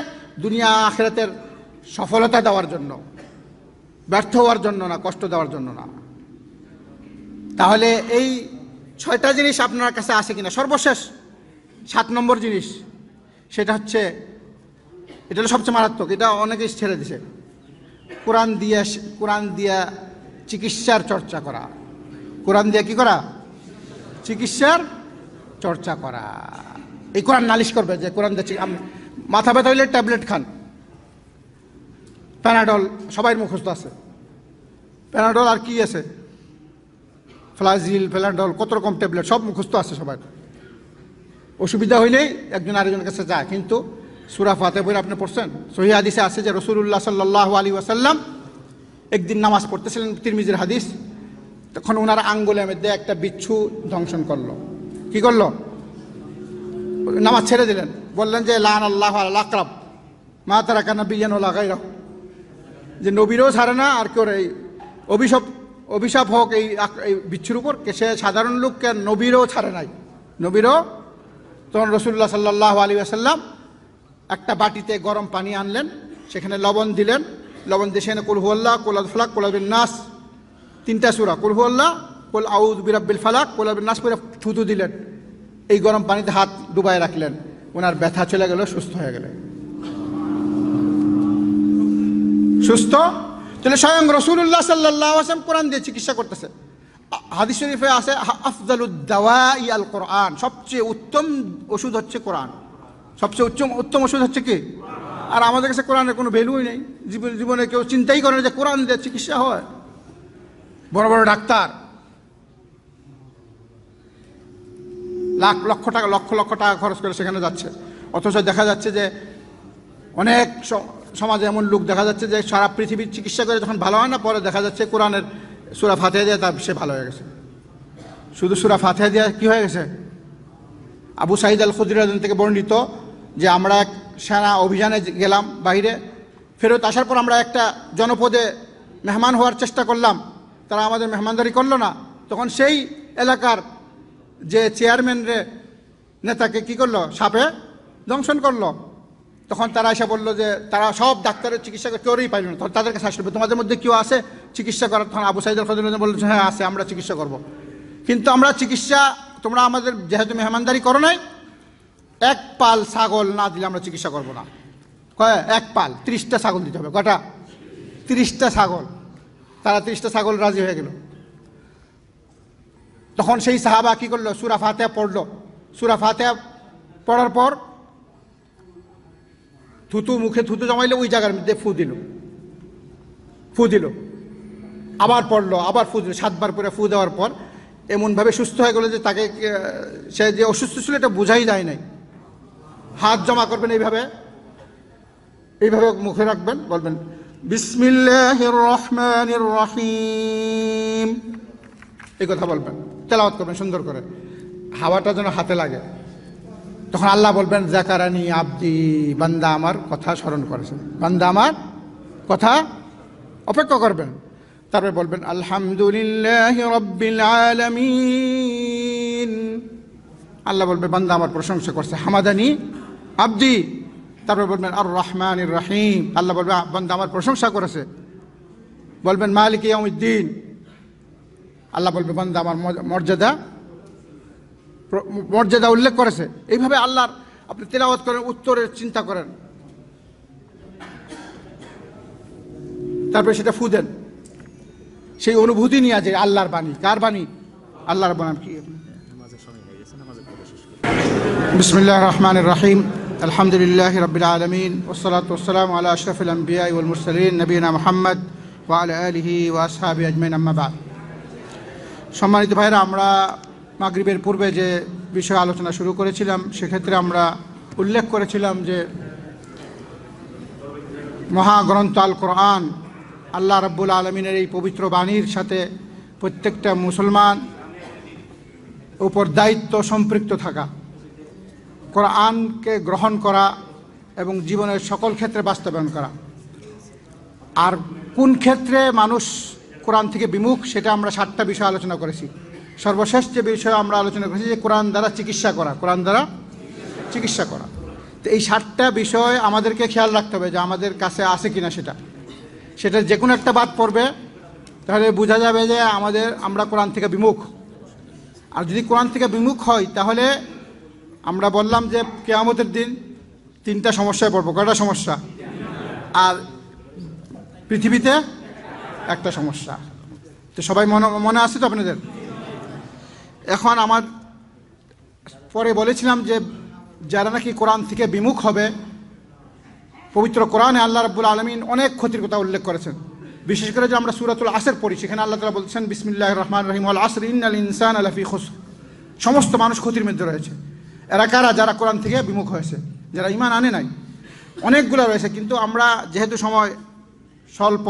দুনিয়া আখিরাতের সফলতা দেওয়ার জন্য, ব্যর্থ হওয়ার জন্য না, কষ্ট দেওয়ার জন্য না। তাহলে এই 6টা জিনিস আপনার কাছে আছে কিনা? সর্বশেষ 7 নম্বর জিনিস, সেটা হচ্ছে, এটা হলো সবচেয়ে মারাত্মক, এটা অনেকেই ছেড়ে দিছে। কোরআন দিয়ে চিকিৎসার চর্চা করা। কোরআন দিয়ে কি করা? চিকিৎসার চর্চা করা। এই কোরআন নালিশ করবে যে কোরআন দিয়ে মাথা ব্যথা হইলে ট্যাবলেট খান, প্যানাডল সবাই মুখস্থ আছে, প্যানাডল আর কি আছে, ফ্লাজিল, প্যানাডল, কত রকম ট্যাবলেট সব মুখস্থ আছে সবাই। অসুবিধা হইলেই একজন আরেকজনের কাছে যায়। কিন্তু সূরা ফাতিহা বই আপনি পড়ছেন? সহিহ হাদিসে আছে যে রাসূলুল্লাহ সাল্লাল্লাহু আলাইহি ওয়াসাল্লাম একদিন নামাজ পড়তেছিলেন, তিরমিজির হাদিস। তখন ওনার আঙ্গুলের মধ্যে একটা বিচ্ছু দংশন করলো। কি করলো? নামাজ ছেড়ে দিলেন, বললেন যে লাআনাল্লাহু আলাল আকরাব মা তারাকা নাবিয়্যান ওয়ালা গায়রাহু, যে নবীরও ছাড়ে না আর কেউ। এই অভিশাপ হোক এই বিচ্ছুর উপর। সে সাধারণ লোককে নবীরও ছাড়ে নাই, নবীরও। তখন রাসূলুল্লাহ সাল্লাল্লাহু আলাইহি ওয়াসাল্লাম একটা বাটিতে গরম পানি আনলেন, সেখানে লবণ দিলেন, লবণ দিয়ে সেখানে কুল হুয়াল্লাহ, কুল আউযু ফালাক, কুল আউযু বিন্নাস, 3টা সূরা, কুল হুয়াল্লাহ, কুল আউযু বিরাব্বিল ফালাক, কুল আউযু বিন্নাস করে থুতু দিলেন। এই গরম পানিতে হাত ডুবায় রাখলেন, ওনার ব্যথা চলে গেল, সুস্থ হয়ে গেলেন। সুস্থ। তাহলে স্বয়ং রাসূলুল্লাহ সাল্লাল্লাহু আলাইহি ওয়াসাল্লাম কোরআন দিয়ে চিকিৎসা করতেছে। হাদিস শরীফে আছে আফজালুদ দাওয়াই আল কোরআন, সবচেয়ে উত্তম ওষুধ হচ্ছে কোরআন। সবচেয়ে উত্তম ওষুধ হচ্ছে কি? আর আমাদের কাছে কোরআনের কোনো ভ্যালুই নেই। জীবনে কেউ চিন্তাই করে না যে কোরআন দিয়ে চিকিৎসা হয়। বড় বড় ডাক্তার লক্ষ লক্ষ টাকা খরচ করে সেখানে যাচ্ছে, অথচ দেখা যাচ্ছে যে অনেক সমাজে এমন লোক দেখা যাচ্ছে যে সারা পৃথিবীর চিকিৎসা করে যখন ভালো হয় না, পরে দেখা যাচ্ছে কোরআনের সূরা ফাতিহা দিয়ে তার সে ভালো হয়ে গেছে। শুধু সূরা ফাতিহা দিয়ে কি হয়ে গেছে? আবু সাঈদ আল খুদরি রাদিয়াল্লাহু থেকে বর্ণিত যে আমরা এক সেনা অভিযানে গেলাম বাইরে, ফেরত আসার পর আমরা একটা জনপদে মেহমান হওয়ার চেষ্টা করলাম, তারা আমাদের মেহমানদারি করলো না। তখন সেই এলাকার যে চেয়ারম্যানরে নেতাকে কি করলো? সাপে দংশন করলো। তখন তারা এসে বললো যে তারা সব ডাক্তারের চিকিৎসা কেউই পাইল না। তখন তাদের কাছে আসলো, তোমাদের মধ্যে কেউ আছে চিকিৎসা করার? তখন আবু সাঈদ আল খুদরি বললো, হ্যাঁ আছে, আমরা চিকিৎসা করব। কিন্তু আমরা চিকিৎসা, তোমরা আমাদের যেহেতু মেহমানদারি করো নাই, 1 পাল ছাগল না দিলে আমরা চিকিৎসা করব না। কয় 1 পাল, 30টা ছাগল দিতে হবে। কটা? 30টা ছাগল। তারা 30টা ছাগল রাজি হয়ে গেল। তখন সেই সাহাবা কি করলো? সূরা ফাতিহা পড়লো। সূরা ফাতিহা পড়ার পর মুখে থুতু জমাইলে ওই জায়গার মধ্যে ফু দিল, আবার পড়লো, আবার ফু দিল। 7 বার করে ফু দেওয়ার পর এমনভাবে সুস্থ হয়ে গেল যে তাকে, সে যে অসুস্থ ছিল এটা বোঝাই যায় নাই। হাত জমা করবেন এইভাবে মুখে রাখবেন, বলবেন বিসমিল্লাহির রহমানির রহিম, এই কথা বলবেন, তেলাওয়াত করবেন সুন্দর করে, হাওয়াটা যেন হাতে লাগে। তখন আল্লাহ বলবেন যাকারানি আব্দি, বান্দা আমার কথা স্মরণ করেছে, বান্দা আমার কথা। অপেক্ষা করবেন, তারপরে বলবেন আলহামদুলিল্লাহি রাব্বিল আলামিন। আল্লাহ বলবে বান্দা আমার প্রশংসা করছে, হামাদানি আব্দি। তারপরে বলবেন আর রহমানির রহিম। আল্লাহ বলবে বান্দা আমার প্রশংসা করেছে। বলবেন মালিক ইয়াউমিদ্দিন। আল্লাহ বলবে বান্দা আমার মর্যাদা উল্লেখ করেছে। এইভাবে আল্লাহর আপনি তেলাওয়াত করেন, উত্তরের চিন্তা করেন, তারপরে সেটা ফু দেন। সেই অনুভূতি নিয়ে যে আল্লাহর বাণী। কার বাণী? আল্লাহর বাণী। কি? বিসমিল্লাহির রহমানির রহিম। আলহামদুলিল্লাহি রাব্বিল আলামিন ওয়াসসালাতু ওয়াসসালামু আলা আশরাফিল আমবিয়া ওয়াল মুরসালিন নবিয়িনা মুহাম্মদ ওয়া আলা আলিহি ওয়া আসহাবিহি আজমাইন, আম্মা বা'দ। সম্মানিত ভাইরা, আমরা মাগরিবের পূর্বে যে বিষয়ে আলোচনা শুরু করেছিলাম, সেক্ষেত্রে আমরা উল্লেখ করেছিলাম যে মহাগ্রন্থ আল কোরআন আল্লাহ রাব্বুল আলামিনের এই পবিত্র বাণীর সাথে প্রত্যেকটা মুসলমান উপর দায়িত্ব সম্পৃক্ত থাকা, কোরআনকে গ্রহণ করা এবং জীবনের সকল ক্ষেত্রে বাস্তবায়ন করা। আর কোন ক্ষেত্রে মানুষ কোরআন থেকে বিমুখ, সেটা আমরা 7টা বিষয় আলোচনা করেছি। সর্বশেষ যে বিষয় আমরা আলোচনা করেছি যে কোরআন দ্বারা চিকিৎসা করা, কোরআন দ্বারা চিকিৎসা করা। তো এই 7টা বিষয় আমাদেরকে খেয়াল রাখতে হবে যে আমাদের কাছে আছে কিনা। সেটা যে কোনো একটা বাদ পড়বে তাহলে বোঝা যাবে যে আমরা কোরআন থেকে বিমুখ। আর যদি কোরআন থেকে বিমুখ হয় তাহলে আমরা বললাম যে কিয়ামতের দিন 3টা সমস্যায় পড়বো। কয়টা সমস্যা? আর পৃথিবীতে একটা সমস্যা। তো সবাই মনে আছে তো আপনাদের? এখন আমার পরে বলেছিলাম যে যারা নাকি কোরআন থেকে বিমুখ হবে, পবিত্র কোরআনে আল্লাহ রাব্বুল আলামিন অনেক ক্ষতির কথা উল্লেখ করেছেন। বিশেষ করে যে আমরা সূরাতুল আসর পড়ি, সেখানে আল্লাহ তাআলা বলছেন বিসমিল্লাহির রহমানির রহিম ওয়াল আসরি ইন্নাল ইনসানা লাফি খুসর। সমস্ত মানুষ ক্ষতির মধ্যে রয়েছে। এরা কারা? যারা কোরআন থেকে বিমুখ হয়েছে, যারা ঈমান আনে নাই। অনেকগুলো রয়েছে, কিন্তু আমরা যেহেতু সময় স্বল্প,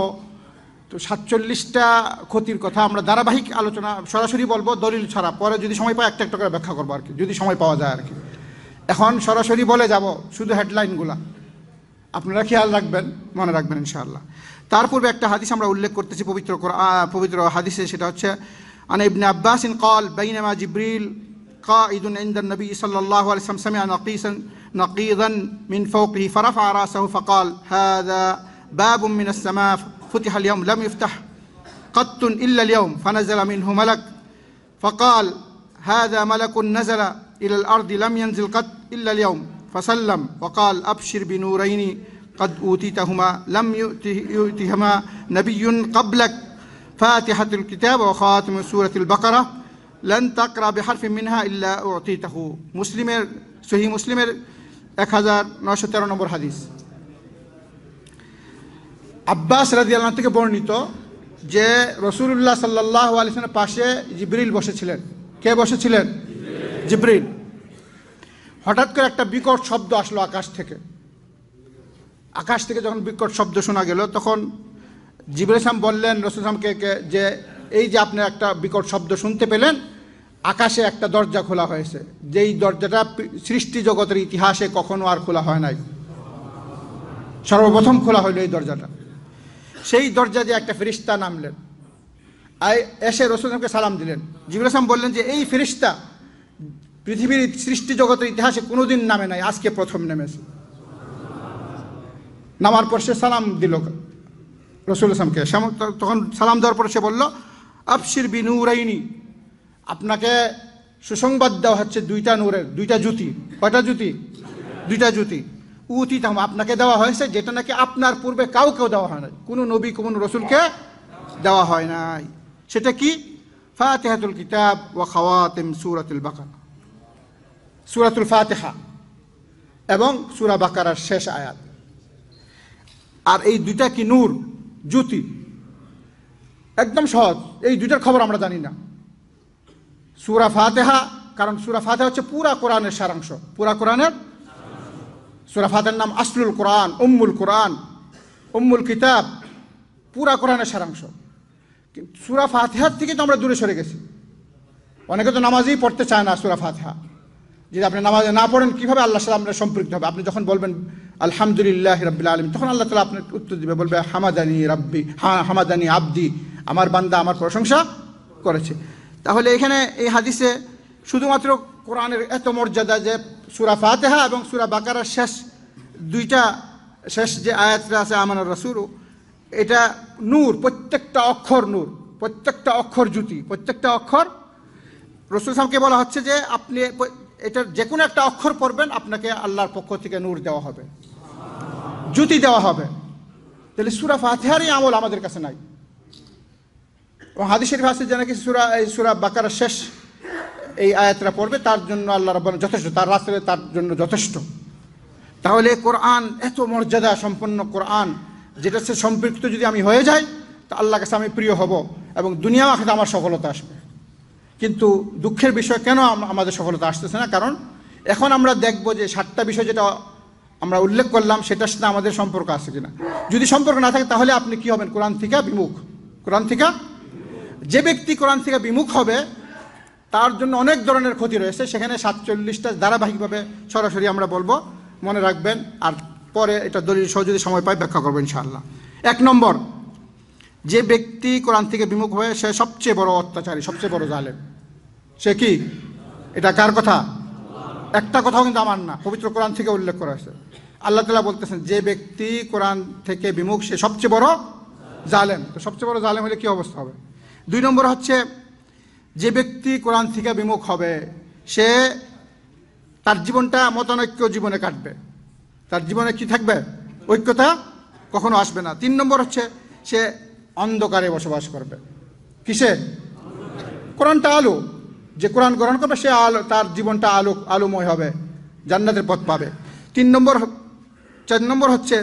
তো 47টা ক্ষতির কথা আমরা ধারাবাহিক আলোচনা সরাসরি বলবো, দলিল ছাড়া। পরে যদি সময় পাই একটা একটা করে ব্যাখ্যা করবো আর কি, যদি সময় পাওয়া যায় আর কি। এখন সরাসরি বলে যাব শুধু হেডলাইনগুলা, আপনারা খেয়াল রাখবেন, মনে রাখবেন ইনশাআল্লাহ। তার পূর্বে একটা হাদিস আমরা উল্লেখ করতেছি পবিত্র হাদিসে, সেটা হচ্ছে আন ইবনে আব্বাস قال بينما جبريل قائد عند النبي صلى الله عليه وسلم سمع نقيضا من فوقه فرفع رأسه فقال هذا باب من السماء فتح اليوم لم يفتح قط إلا اليوم فنزل منه ملك فقال هذا ملك نزل إلى الأرض لم ينزل قط إلا اليوم فسلم وقال أبشر بنورين قد أوتيتهما لم يؤتهما نبي قبلك فاتحة الكتاب وخاتم سورة البقرة لن تقرأ بحرف منها إلا أعطيته। মুসলিমের সহিহ মুসলিমের 1913 নম্বর হাদিস। আব্বাস রাদিয়াল্লাহু আনহু থেকে বর্ণিত যে রাসূলুল্লাহ সাল্লাল্লাহু আলাইহি ওয়াসাল্লামের পাশে জিবরিল বসেছিলেন। কে বসেছিলেন? জিবরিল। হঠাৎ করে একটা বিকট শব্দ আসলো আকাশ থেকে। যখন বিকট শব্দ শোনা গেল, তখন জিবরিল সাহেব বললেন রাসূল সাল্লামকে যে এই যে আপনি একটা বিকট শব্দ শুনতে পেলেন, আকাশে একটা দরজা খোলা হয়েছে, যেই দরজাটা সৃষ্টি জগতের ইতিহাসে কখনো আর খোলা হয় নাই। সর্বপ্রথম খোলা হইল এই দরজাটা। সেই দরজা দিয়ে একটা ফেরেশতা নামলেন, এসে রাসূল সাল্লামকে সালাম দিলেন। জিবরিল সাহেব বললেন যে এই ফেরেশতা পৃথিবীর সৃষ্টি জগতের ইতিহাসে কোনোদিন নামে নাই, আজকে প্রথম নেমেছে। নামার পর সে সালাম দিল রাসূল সাল্লামকে। তখন সালাম দেওয়ার পর সে বলল আবশির বিনূরাইনি, আপনাকে সুসংবাদ দেওয়া হচ্ছে 2টা নূরের 2টা জ্যোতি। কয়টা জ্যোতি? 2টা জ্যোতি। উতিতাম, আপনাকে দেওয়া হয়েছে যেটা নাকি আপনার পূর্বে কাউকেও দেওয়া হয় নাই, কোনো নবী কোনো রসুলকে দেওয়া হয় নাই। সেটা কি? ফাতিহাতুল কিতাব ওয়া খাওয়াতিম সূরাতুল বাকারা, সূরাতুল ফাতিহা এবং সূরা বাকারার শেষ আয়াত। আর এই 2টা কি? নূর, জ্যোতি। একদম সহজ, এই 2টার খবর আমরা জানি না। সূরা ফাতিহা, কারণ সূরা ফাতিহা হচ্ছে পুরা কোরআনের সারাংশ। পুরা কোরআনের সূরা ফাতিহার নাম আসলুল কোরআন, উম্মুল কোরআন, উম্মুল কিতাব, পুরা কোরআনের সারাংশ। কিন্তু সূরা ফাতিহার থেকে তো আমরা দূরে সরে গেছি। অনেকে তো নামাজই পড়তে চায় না সূরা ফাতিহা। যদি আপনি নামাজে না পড়েন কীভাবে আল্লাহর সাথে আপনার সম্পৃক্ত হবে? আপনি যখন বলবেন আলহামদুলিল্লাহি রাব্বিল আলামিন, তখন আল্লাহ তাআলা আপনাকে উত্তর দিবে, বলবে হামাদানি রাব্বি, হামাদানি আবদি, আমার বান্দা আমার প্রশংসা করেছে। তাহলে এখানে এই হাদিসে শুধুমাত্র কোরআনের এত মর্যাদা যে সূরা ফাতিহা এবং সূরা বাকারার শেষ যে আয়াতটা আছে আমানার রাসূল, এটা নূর, প্রত্যেকটা অক্ষর নূর, প্রত্যেকটা অক্ষর জ্যোতি, প্রত্যেকটা অক্ষর। রাসূল সাহেবকে বলা হচ্ছে যে আপনি এটার যে কোনো একটা অক্ষর পড়বেন, আপনাকে আল্লাহর পক্ষ থেকে নূর দেওয়া হবে, জ্যোতি দেওয়া হবে। তাহলে সূরা ফাতিহারই আমল আমাদের কাছে নাই। এবং হাদিস শরীফ আছে যে নাকি সূরা বাকারার শেষ এই আয়াতটা পড়বে, তার জন্য আল্লাহ রাব্বুল আলামিন যথেষ্ট, তার রাসূল তার জন্য যথেষ্ট। তাহলে কোরআন এত মর্যাদা সম্পন্ন কোরআন, যেটা সে সম্পৃক্ত যদি আমি হয়ে যাই, তা আল্লাহর কাছে আমি প্রিয় হব এবং দুনিয়া আখিরাতে আমার সফলতা আসবে। কিন্তু দুঃখের বিষয়, কেন আমাদের সফলতা আসতেছে না? কারণ এখন আমরা দেখব যে 7টা বিষয় যেটা আমরা উল্লেখ করলাম সেটার সাথে আমাদের সম্পর্ক আছে কিনা। যদি সম্পর্ক না থাকে তাহলে আপনি কি হবেন? কোরআন থেকে বিমুখ। কোরআন থেকে যে ব্যক্তি কোরআন থেকে বিমুখ হবে তার জন্য অনেক ধরনের ক্ষতি রয়েছে। সেখানে 47টা ধারাবাহিকভাবে সরাসরি আমরা বলবো, মনে রাখবেন। আর পরে এটা দলিল সহ যদি সময় পাই ব্যাখ্যা করবো ইনশাআল্লাহ। 1 নম্বর, যে ব্যক্তি কোরআন থেকে বিমুখ হয়ে সে সবচেয়ে বড় অত্যাচারী, সবচেয়ে বড় জালেম। সে কি? এটা কার কথা? একটা কথাও কিন্তু আমার না, পবিত্র কোরআন থেকে উল্লেখ করা হয়েছে। আল্লাহ তাআলা বলতেছেন যে ব্যক্তি কোরআন থেকে বিমুখ সে সবচেয়ে বড় জালেম। তো সবচেয়ে বড় জালেম হলে কি অবস্থা হবে? 2 নম্বর হচ্ছে যে ব্যক্তি কোরআন থেকে বিমুখ হবে সে তার জীবনটা মতানৈক্য জীবনে কাটবে। তার জীবনে কি থাকবে? ঐক্যতা কখনো আসবে না। 3 নম্বর হচ্ছে সে অন্ধকারে বসবাস করবে। কিসে? কোরআনটা আলো, যে কোরআন গ্রহণ করবে সে আলো, তার জীবনটা আলোময় হবে, জান্নাতের পথ পাবে। 4 নম্বর হচ্ছে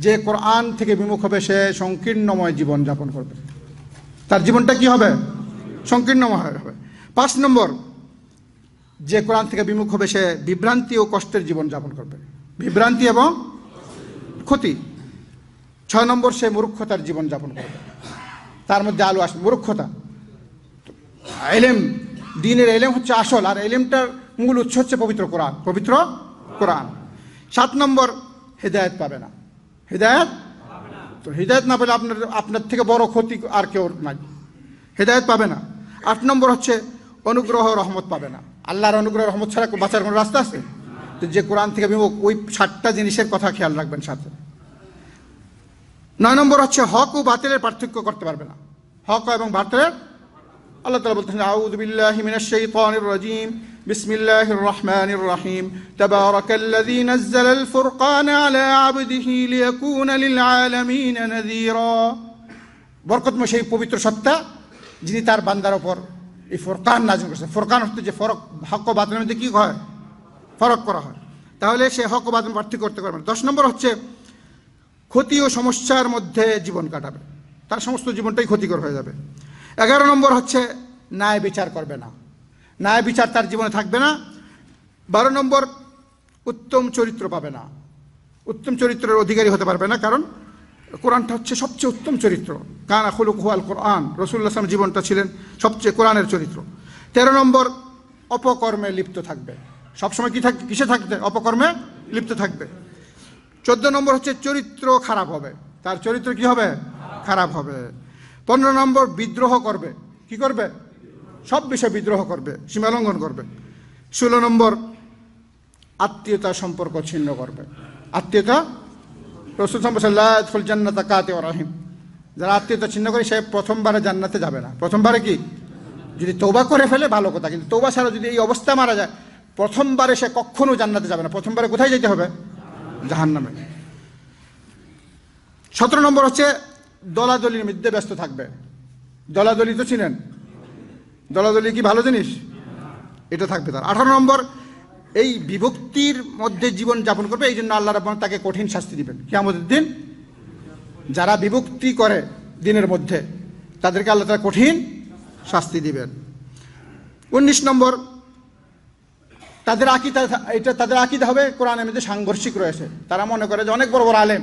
যে কোরআন থেকে বিমুখ হবে সে সংকীর্ণময় জীবন যাপন করবে। তার জীবনটা কি হবে? সংকীর্ণময় হবে। 5 নম্বর, যে কোরআন থেকে বিমুখ হবে সে বিভ্রান্তি ও কষ্টের জীবন যাপন করবে, বিভ্রান্তি এবং ক্ষতি। 6 নম্বর, সে মূর্খতার জীবন যাপন করবে, তার মধ্যে আলো আসবে। মূর্খতা, এলেম, দ্বীনের এলেম হচ্ছে আসল, আর এলেমটার মূল উৎস হচ্ছে পবিত্র কোরআন, পবিত্র কোরআন। 7 নম্বর, হেদায়েত পাবে না। হেদায়েত, তো হেদায়েত না পেলে আপনার থেকে বড় ক্ষতি আর কেউ নাই, হেদায়েত পাবে না। 8 নম্বর হচ্ছে অনুগ্রহ রহমত পাবে না। আল্লাহর অনুগ্রহ রহমত ছাড়া বাঁচার কোনো রাস্তা আছে? তো যে কোরআন থেকে বিমুখ, ওই 7টা জিনিসের কথা খেয়াল রাখবেন সাথে। 9 নম্বর হচ্ছে হক ও বাতিলের পার্থক্য করতে পারবে না। হক এবং বাতিলের, আল্লাহ তাআলা বলতেছেন আউযু বিল্লাহি মিনাশ শাইতানির রাজীম, বিসমিল্লাহির রহমানির রহিম, তাবারাকাল্লাযী নাযালাল ফুরকানা আলা আবদিহি লিয়াকুনা লিল আলামিন নাযীরা। বরকতময় সেই পবিত্র সত্তা যিনি তার বান্দার উপর এই ফুরকান নাযিল করেছেন। ফুরকান হচ্ছে যে ফরক, হক ও বাতিলের মধ্যে কি হয়? ফরক করা হয়। তাহলে সে হক ও বাতিল পার্থক্য করতে পারবে না। 10 নম্বর হচ্ছে ক্ষতি ও সমস্যার মধ্যে জীবন কাটাবে, তার সমস্ত জীবনটাই ক্ষতিকর হয়ে যাবে। 11 নম্বর হচ্ছে ন্যায় বিচার করবে না, ন্যায় বিচার তার জীবনে থাকবে না। 12 নম্বর, উত্তম চরিত্র পাবে না, উত্তম চরিত্রের অধিকারী হতে পারবে না, কারণ কোরআনটা হচ্ছে সবচেয়ে উত্তম চরিত্র। কানা খুলুকুহু আল কোরআন, রাসূলুল্লাহ সাল্লাল্লাহু আলাইহি ওয়াসাল্লাম জীবনটা ছিলেন সবচেয়ে কোরআনের চরিত্র। 13 নম্বর, অপকর্মে লিপ্ত থাকবে, সবসময় কি থাকবে? কিসে থাকবে? অপকর্মে লিপ্ত থাকবে। 14 নম্বর হচ্ছে চরিত্র খারাপ হবে, তার চরিত্র কি হবে? খারাপ হবে। 15 নম্বর, বিদ্রোহ করবে। কি করবে? সব বিষয়ে বিদ্রোহ করবে, সীমালঙ্ঘন করবে। 16 নম্বর, আত্মীয়তা সম্পর্ক ছিন্ন করবে। আত্মীয়তা, রাসূল সাল্লাল্লাহু আলাইহি ওয়াসাল্লাম ইয়াদখুল জান্নাতা কাতিউ রাহিম, যারা আত্মীয়তা ছিন্ন করে সে প্রথমবারে জান্নাতে যাবে না। প্রথমবারে কি? যদি তওবা করে ফেলে ভালো কথা, কিন্তু তওবা ছাড়া যদি এই অবস্থা মারা যায় প্রথমবারে সে কখনো জান্নাতে যাবে না। প্রথমবারে কোথায় যেতে হবে? জাহান্নামে। 17 নম্বর হচ্ছে দলাদলির মধ্যে ব্যস্ত থাকবে। দলাদলি তো ছিলেন, দলাদলি কি ভালো জিনিস? এটা থাকবে তার। 18 নম্বর, এই বিভক্তির মধ্যে জীবন যাপন করবে, এই জন্য আল্লাহ রাব্বুল তাকে কঠিন শাস্তি দিবেন কিয়ামতের দিন। যারা বিভক্তি করে দিনের মধ্যে তাদেরকে আল্লাহ তাআলা কঠিন শাস্তি দিবেন। 19 নম্বর, তাদের আকীদা হবে কোরআনের মধ্যে সাংঘর্ষিক রয়েছে। তারা মনে করে যে অনেক বড় বড় আলেম,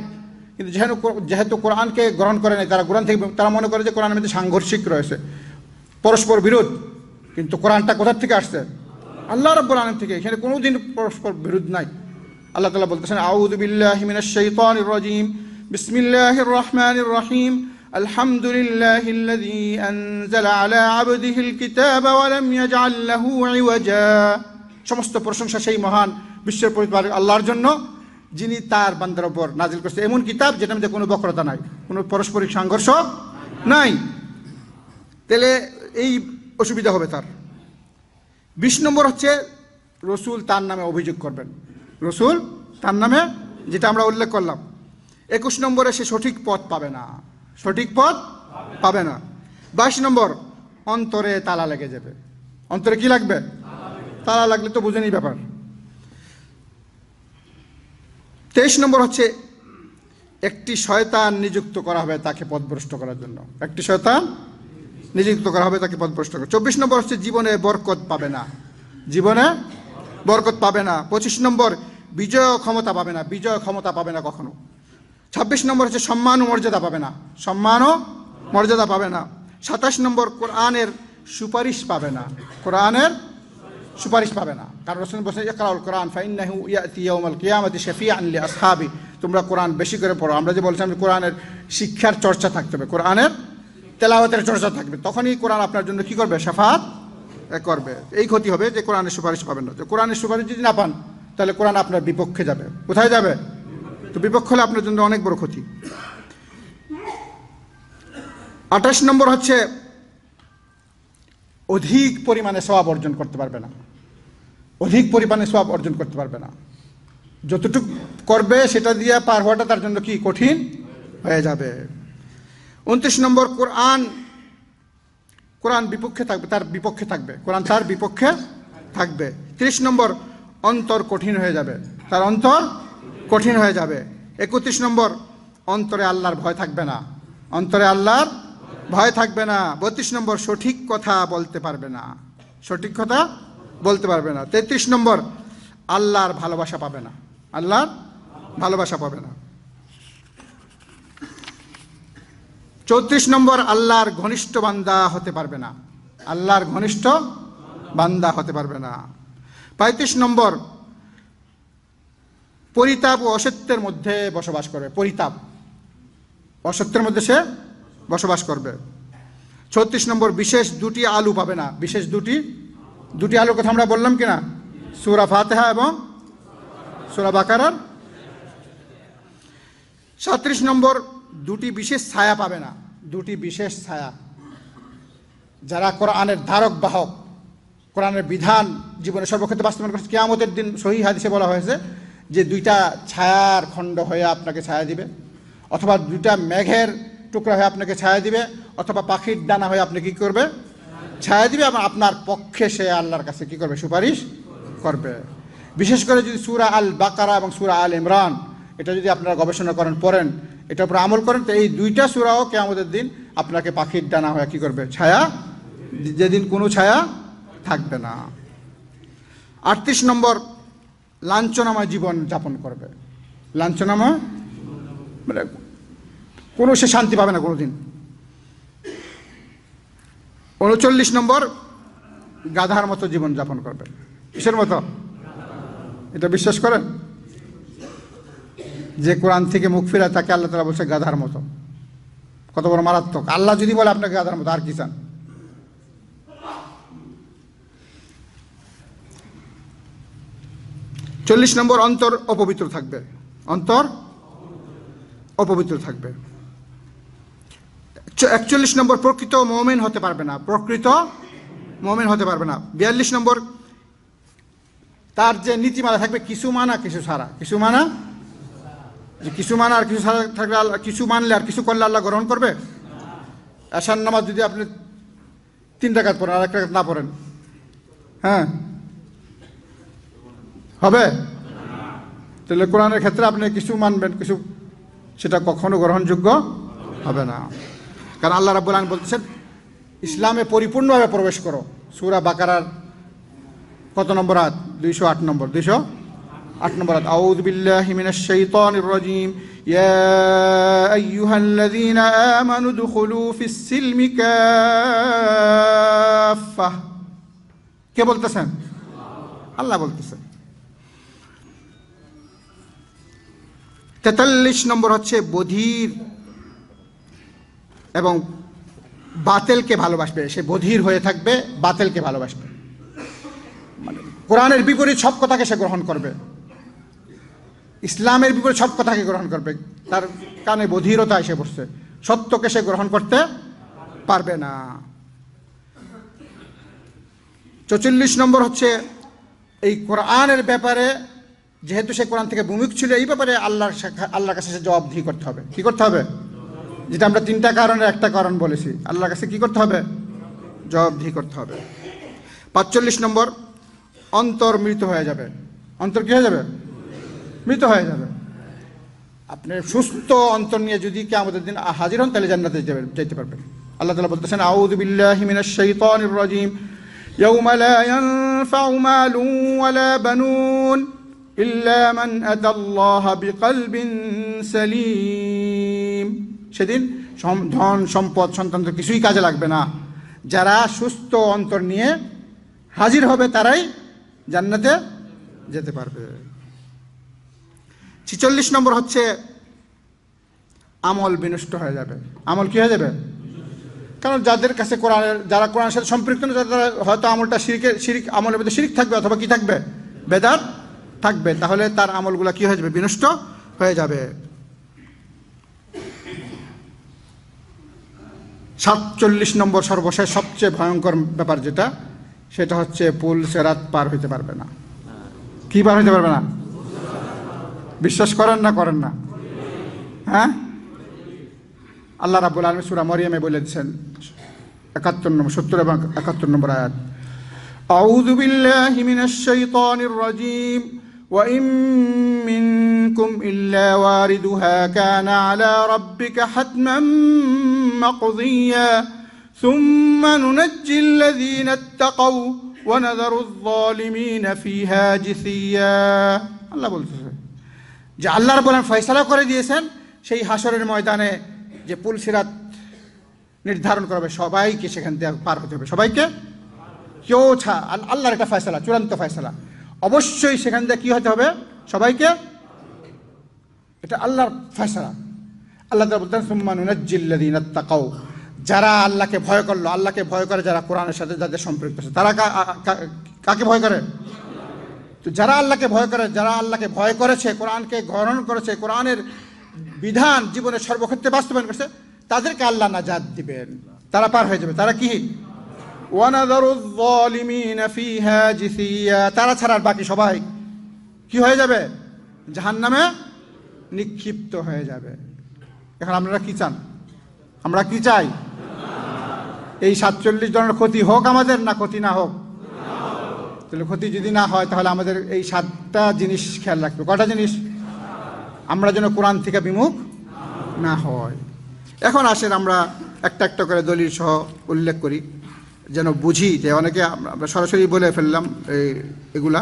কিন্তু যেহেতু কোরআনকে গ্রহণ করে নাই, তারা কোরআন থেকে তারা মনে করে যে কোরআনের মধ্যে সাংঘর্ষিক রয়েছে, পরস্পর বিরোধ। কিন্তু কোরআনটা কোথা থেকে আসছে? আল্লাহ রাব্বুল আলামিন থেকে। এখানে কোনোদিন পরস্পর বিরোধ নাই। আল্লাহ তাআলা বলতেছেন আউযু বিল্লাহি মিনাশ শাইতানির রাজীম, বিসমিল্লাহির রহমানির রহিম, আলহামদুলিল্লাহিল্লাযী আনজালা আলা আবদিহিল কিতাবা ওয়া লাম ইয়াজআল লাহু ইওয়াজা। সমস্ত প্রশংসা সেই মহান বিশ্বের প্রতিপালক আল্লাহর জন্য, যিনি তার বান্দার উপর নাজিল করেছে এমন কিতাব যেটার মধ্যে কোনো বক্রতা নাই, কোনো পারস্পরিক সংঘর্ষ নাই। তাহলে এই অসুবিধা হবে তার। 20 নম্বর হচ্ছে রসুল তার নামে অভিযোগ করবেন, রসুল তার নামে, যেটা আমরা উল্লেখ করলাম। 21 নম্বরে সে সঠিক পথ পাবে না, সঠিক পথ পাবে না। 22 নম্বর, অন্তরে তালা লেগে যাবে। অন্তরে কি লাগবে? তালা লাগলে তো বুঝেনি ব্যাপার। 23 নম্বর হচ্ছে একটি শয়তান নিযুক্ত করা হবে তাকে পথভ্রষ্ট করার জন্য, একটি শয়তান নিযুক্ত করা হবে তাকে পথভ্রষ্ট করা। 24 নম্বর হচ্ছে জীবনে বরকত পাবে না, জীবনে বরকত পাবে না। 25 নম্বর, বিজয় ক্ষমতা পাবে না, বিজয় ক্ষমতা পাবে না কখনো। 26 নম্বর হচ্ছে সম্মান ও মর্যাদা পাবে না, সম্মান ও মর্যাদা পাবে না। 27 নম্বর কোরআনের সুপারিশ পাবে না, কোরআনের সুপারিশ পাবে না। কারণ রাসূল বলেছেন ইকরাউল কোরআন ফাইন্নাহু ইয়াতি ইয়াউমাল কিয়ামাতি শাফিআন লিআসহাবি, তোমরা কোরআন বেশি করে পড়ো। আমরা যে বলছিলাম কোরআনের শিক্ষার চর্চা থাকতে হবে, কোরআনের তেলাওয়াতের চর্চা থাকবে, তখনই কোরআন আপনার জন্য কি করবে, শাফাআত করবে। এই ক্ষতি হবে যে কোরআনের সুপারিশ পাবেন না। তো কোরআনের সুপারিশ যদি না পান তাহলে কোরআন আপনার বিপক্ষে যাবে। কোথায় যাবে? তো বিপক্ষ হলে আপনার জন্য অনেক বড় ক্ষতি। 28 নম্বর হচ্ছে অধিক পরিমাণে সওয়াব অর্জন করতে পারবে না, অধিক পরিমাণে সওয়াব অর্জন করতে পারবে না। যতটুকু করবে সেটা দিয়ে পার হওয়াটা তার জন্য কি কঠিন হয়ে যাবে। 29 নম্বর কোরআন বিপক্ষে থাকবে, তার বিপক্ষে থাকবে, কোরআন তার বিপক্ষে থাকবে। 30 নম্বর অন্তর কঠিন হয়ে যাবে, তার অন্তর কঠিন হয়ে যাবে। 31 নম্বর অন্তরে আল্লাহর ভয় থাকবে না, অন্তরে আল্লাহর ভয় থাকবে না। 32 নম্বর সঠিক কথা বলতে পারবে না, সঠিক কথা বলতে পারবে না। 33 নম্বর আল্লাহর ভালোবাসা পাবে না, আল্লাহর ভালোবাসা পাবে না। 34 নম্বর আল্লাহর ঘনিষ্ঠ বান্দা হতে পারবে না, আল্লাহর ঘনিষ্ঠ বান্দা হতে পারবে না। 35 নম্বর পরিতাপ ও অসত্যের মধ্যে বসবাস করবে, পরিতাপ অসত্যের মধ্যে সে বসবাস করবে। 36 নম্বর বিশেষ দুটি আলু পাবে না, বিশেষ দুটি আলুর কথা আমরা বললাম কিনা, সূরা ফাতিহা এবং সূরা বাকারার। 37 নম্বর দুটি বিশেষ ছায়া পাবে না, দুটি বিশেষ ছায়া। যারা কোরআনের ধারক বাহক, কোরআনের বিধান জীবনে সর্বক্ষেত্রে বাস্তবায়ন করছে, কিয়ামতের দিন সহিহ হাদিসে বলা হয়েছে যে দুইটা ছায়ার খণ্ড হয়ে আপনাকে ছায়া দিবে, অথবা দুইটা মেঘের টুকরা হয়ে আপনাকে ছায়া দিবে, অথবা পাখির ডানা হয়ে আপনি কি করবে, ছায়া দিবে, এবং আপনার পক্ষে সে আল্লাহর কাছে কি করবে, সুপারিশ করবে। বিশেষ করে যদি সূরা আল বাকারা এবং সূরা আল ইমরান এটা যদি আপনারা গবেষণা করেন, পড়েন, এটার উপর আমল করেন, তো এই দুইটা সূরাও কিয়ামতের দিন আপনাকে পাখির ডানা হয়ে কি করবে, ছায়া, যেদিন কোনো ছায়া থাকবে না। 38 নম্বর লাঞ্ছনাময় জীবন যাপন করবে, লাঞ্ছনাময় মানে কোনো সে শান্তি পাবে না কোনোদিন। 39 নম্বর গাধার মতো জীবন যাপন করবে। কিসের মতো? এটা বিশ্বাস করেন যে কোরআন থেকে মুখ ফিরায় তাকে আল্লাহ তাআলা বলছে গাধার মতো? কত বড় মারাত্মক! আল্লাহ যদি বলে আপনাকে গাধার মতো, আর কি চান? চল্লিশ নম্বর অন্তর অপবিত্র থাকবে, অন্তর অপবিত্র থাকবে। 41 নম্বর প্রকৃত মুমিন হতে পারবে না, প্রকৃত মুমিন হতে পারবে না। 42 নম্বর তার যে নীতিমালা থাকবে কিছু মানা কিছু ছাড়া, কিছু মানা, যে কিছু মানা আর কিছু ছাড়া থাকলে আল্লাহ, কিছু মানলে আর কিছু করলে আল্লাহ গ্রহণ করবে? আশার নামাজ যদি আপনি 3 রাকাত পড়েন আর 1 রাকাত না পড়েন, হ্যাঁ হবে? তাহলে কোরআনের ক্ষেত্রে আপনি কিছু মানবেন, কিছু, সেটা কখনো গ্রহণযোগ্য হবে না। কারণ আল্লাহ রাব্বুল আলামিন বলতেছেন ইসলামে পরিপূর্ণভাবে প্রবেশ করো। সূরা বাকারার কত নম্বর আয়াত? 208 নম্বর, 208 নম্বর আয়াত। আউযু বিল্লাহি মিনাশ শাইতানির রাজীম। ইয়া আইয়ুহাল্লাযীনা আমানু দুখুলু ফিস সিলমি কাফা। কে বলতেছেন? আল্লাহ বলতেছেন। 43 নম্বর হচ্ছে বধির এবং বাতিলকে ভালোবাসবে, সে বধির হয়ে থাকবে, বাতিলকে ভালোবাসবে, মানে কোরআনের বিপরীত সব কথাকে সে গ্রহণ করবে, ইসলামের বিপরীত সব কথাকে গ্রহণ করবে। তার কানে বধিরতা এসে বসছে, সত্যকে সে গ্রহণ করতে পারবে না। 44 নম্বর হচ্ছে এই কোরআনের ব্যাপারে, যেহেতু সে কোরআন থেকে বিমুখ ছিল, এই ব্যাপারে আল্লাহর কাছে সে জবাবদিহি করতে হবে। কি করতে হবে? যেটা আমরা 3টা কারণের একটা কারণ বলেছি, আল্লাহর কাছে কি করতে হবে? জবাবদিহি করতে হবে। 45 নম্বর অন্তর মৃত হয়ে যাবে। অন্তর কি হয়ে যাবে? মৃত হয়ে যাবে। আপনি সুস্থ অন্তর নিয়ে যদি কিয়ামতের দিন হাজির হন তাহলে জান্নাতে যেতে পারবেন। আল্লাহ তাআলা বলতেছেন আউযু বিল্লাহি মিনাশ শাইতানির রাজীম। ইয়াউমা লা ইয়ানফাউ মালুন ওয়ালা বানুন ইল্লা মান আতাল্লাহ বিকলবিন সালিম। সেদিন ধন সম্পদ সন্তান তো কিছুই কাজে লাগবে না, যারা সুস্থ অন্তর নিয়ে হাজির হবে তারাই জান্নাতে যেতে পারবে। 46 নম্বর হচ্ছে আমল বিনষ্ট হয়ে যাবে। আমল কি হয়ে যাবে? কারণ যাদের কাছে যারা কোরআনের সাথে সম্পৃক্ত না, তারা হয়তো আমলটা শিরিক আমলের মধ্যে শিরিক থাকবে, অথবা কি থাকবে? বেদাত থাকবে। তাহলে তার আমলগুলো কি হয়ে যাবে? বিনষ্ট হয়ে যাবে। 47 নম্বর সর্বশেষ সবচেয়ে ভয়ঙ্কর ব্যাপার যেটা, সেটা হচ্ছে পুল সিরাত পার হইতে পারবে না। কি পার হইতে পারবে না? বিশ্বাস করেন না করেন না? হ্যাঁ, আল্লাহ রাব্বুল আলামিন সূরা মরিয়মে বলেছেন 70 এবং 71 নম্বর আয়াত, আউযু বিল্লাহি মিনাশ শাইতানির রাজীম ওয়া ইম মিনকুম ইল্লা ওয়ারিদুহা কানা আলা রাব্বিকা হাতমান মাকদিয়া সুম্মা নুনাজ্জিল্লাযীনা ইত্তাকাউ ওয়া নাযারুয-যালিমিনা ফীহা জিসিয়া। আল্লাহ বলতেছে যে আল্লাহ রাব্বুল আলামিন ফয়সালা করে দিয়েছেন সেই হাসরের ময়দানে যে পুল সিরাত নির্ধারণ করবে, সবাইকে সেখান থেকে পার হতে হবে। সবাইকে, কেউ আল্লাহর একটা ফয়সালা, চূড়ান্ত ফয়সালা, অবশ্যই সেখান থেকে কি হতে হবে? সবাইকে। এটা আল্লাহর ফয়সালা। আল্লাহ তাআলা বলতেন সুম্মা নুনাজ্জিল্লাযীনা ইত্তাকাউ, যারা আল্লাহকে ভয় করলো, আল্লাহকে ভয় করে যারা কোরআনের সাথে যাদের সম্পৃক্ত আছে, তারা কাকে ভয় করে? তো যারা আল্লাহকে ভয় করে, যারা আল্লাহকে ভয় করেছে, কোরআনকে গ্রহণ করেছে, কোরআনের বিধান জীবনের সর্বক্ষেত্রে বাস্তবায়ন করছে, তাদেরকে আল্লাহ নাজাত দিবেন, তারা পার হয়ে যাবে। তারা কি? ওয়া নাযারুয-যালিমিনা ফীহা জিসিয়া, তারা ছাড়া বাকি সবাই কি হয়ে যাবে? জাহান্নামে নিক্ষিপ্ত হয়ে যাবে। এখন আপনারা কি চান? আমরা কি চাই? এই 47 জনের ক্ষতি হোক আমাদের, না ক্ষতি না হোক? তাহলে ক্ষতি যদি না হয়, তাহলে আমাদের এই 7টা জিনিস খেয়াল রাখবে। কটা জিনিস? আমরা যেন কোরআন থেকে বিমুখ না হয়। এখন আসেন আমরা একটা একটা করে দলিল সহ উল্লেখ করি, যেন বুঝি যে অনেকে আমরা সরাসরি বলে ফেললাম এগুলা।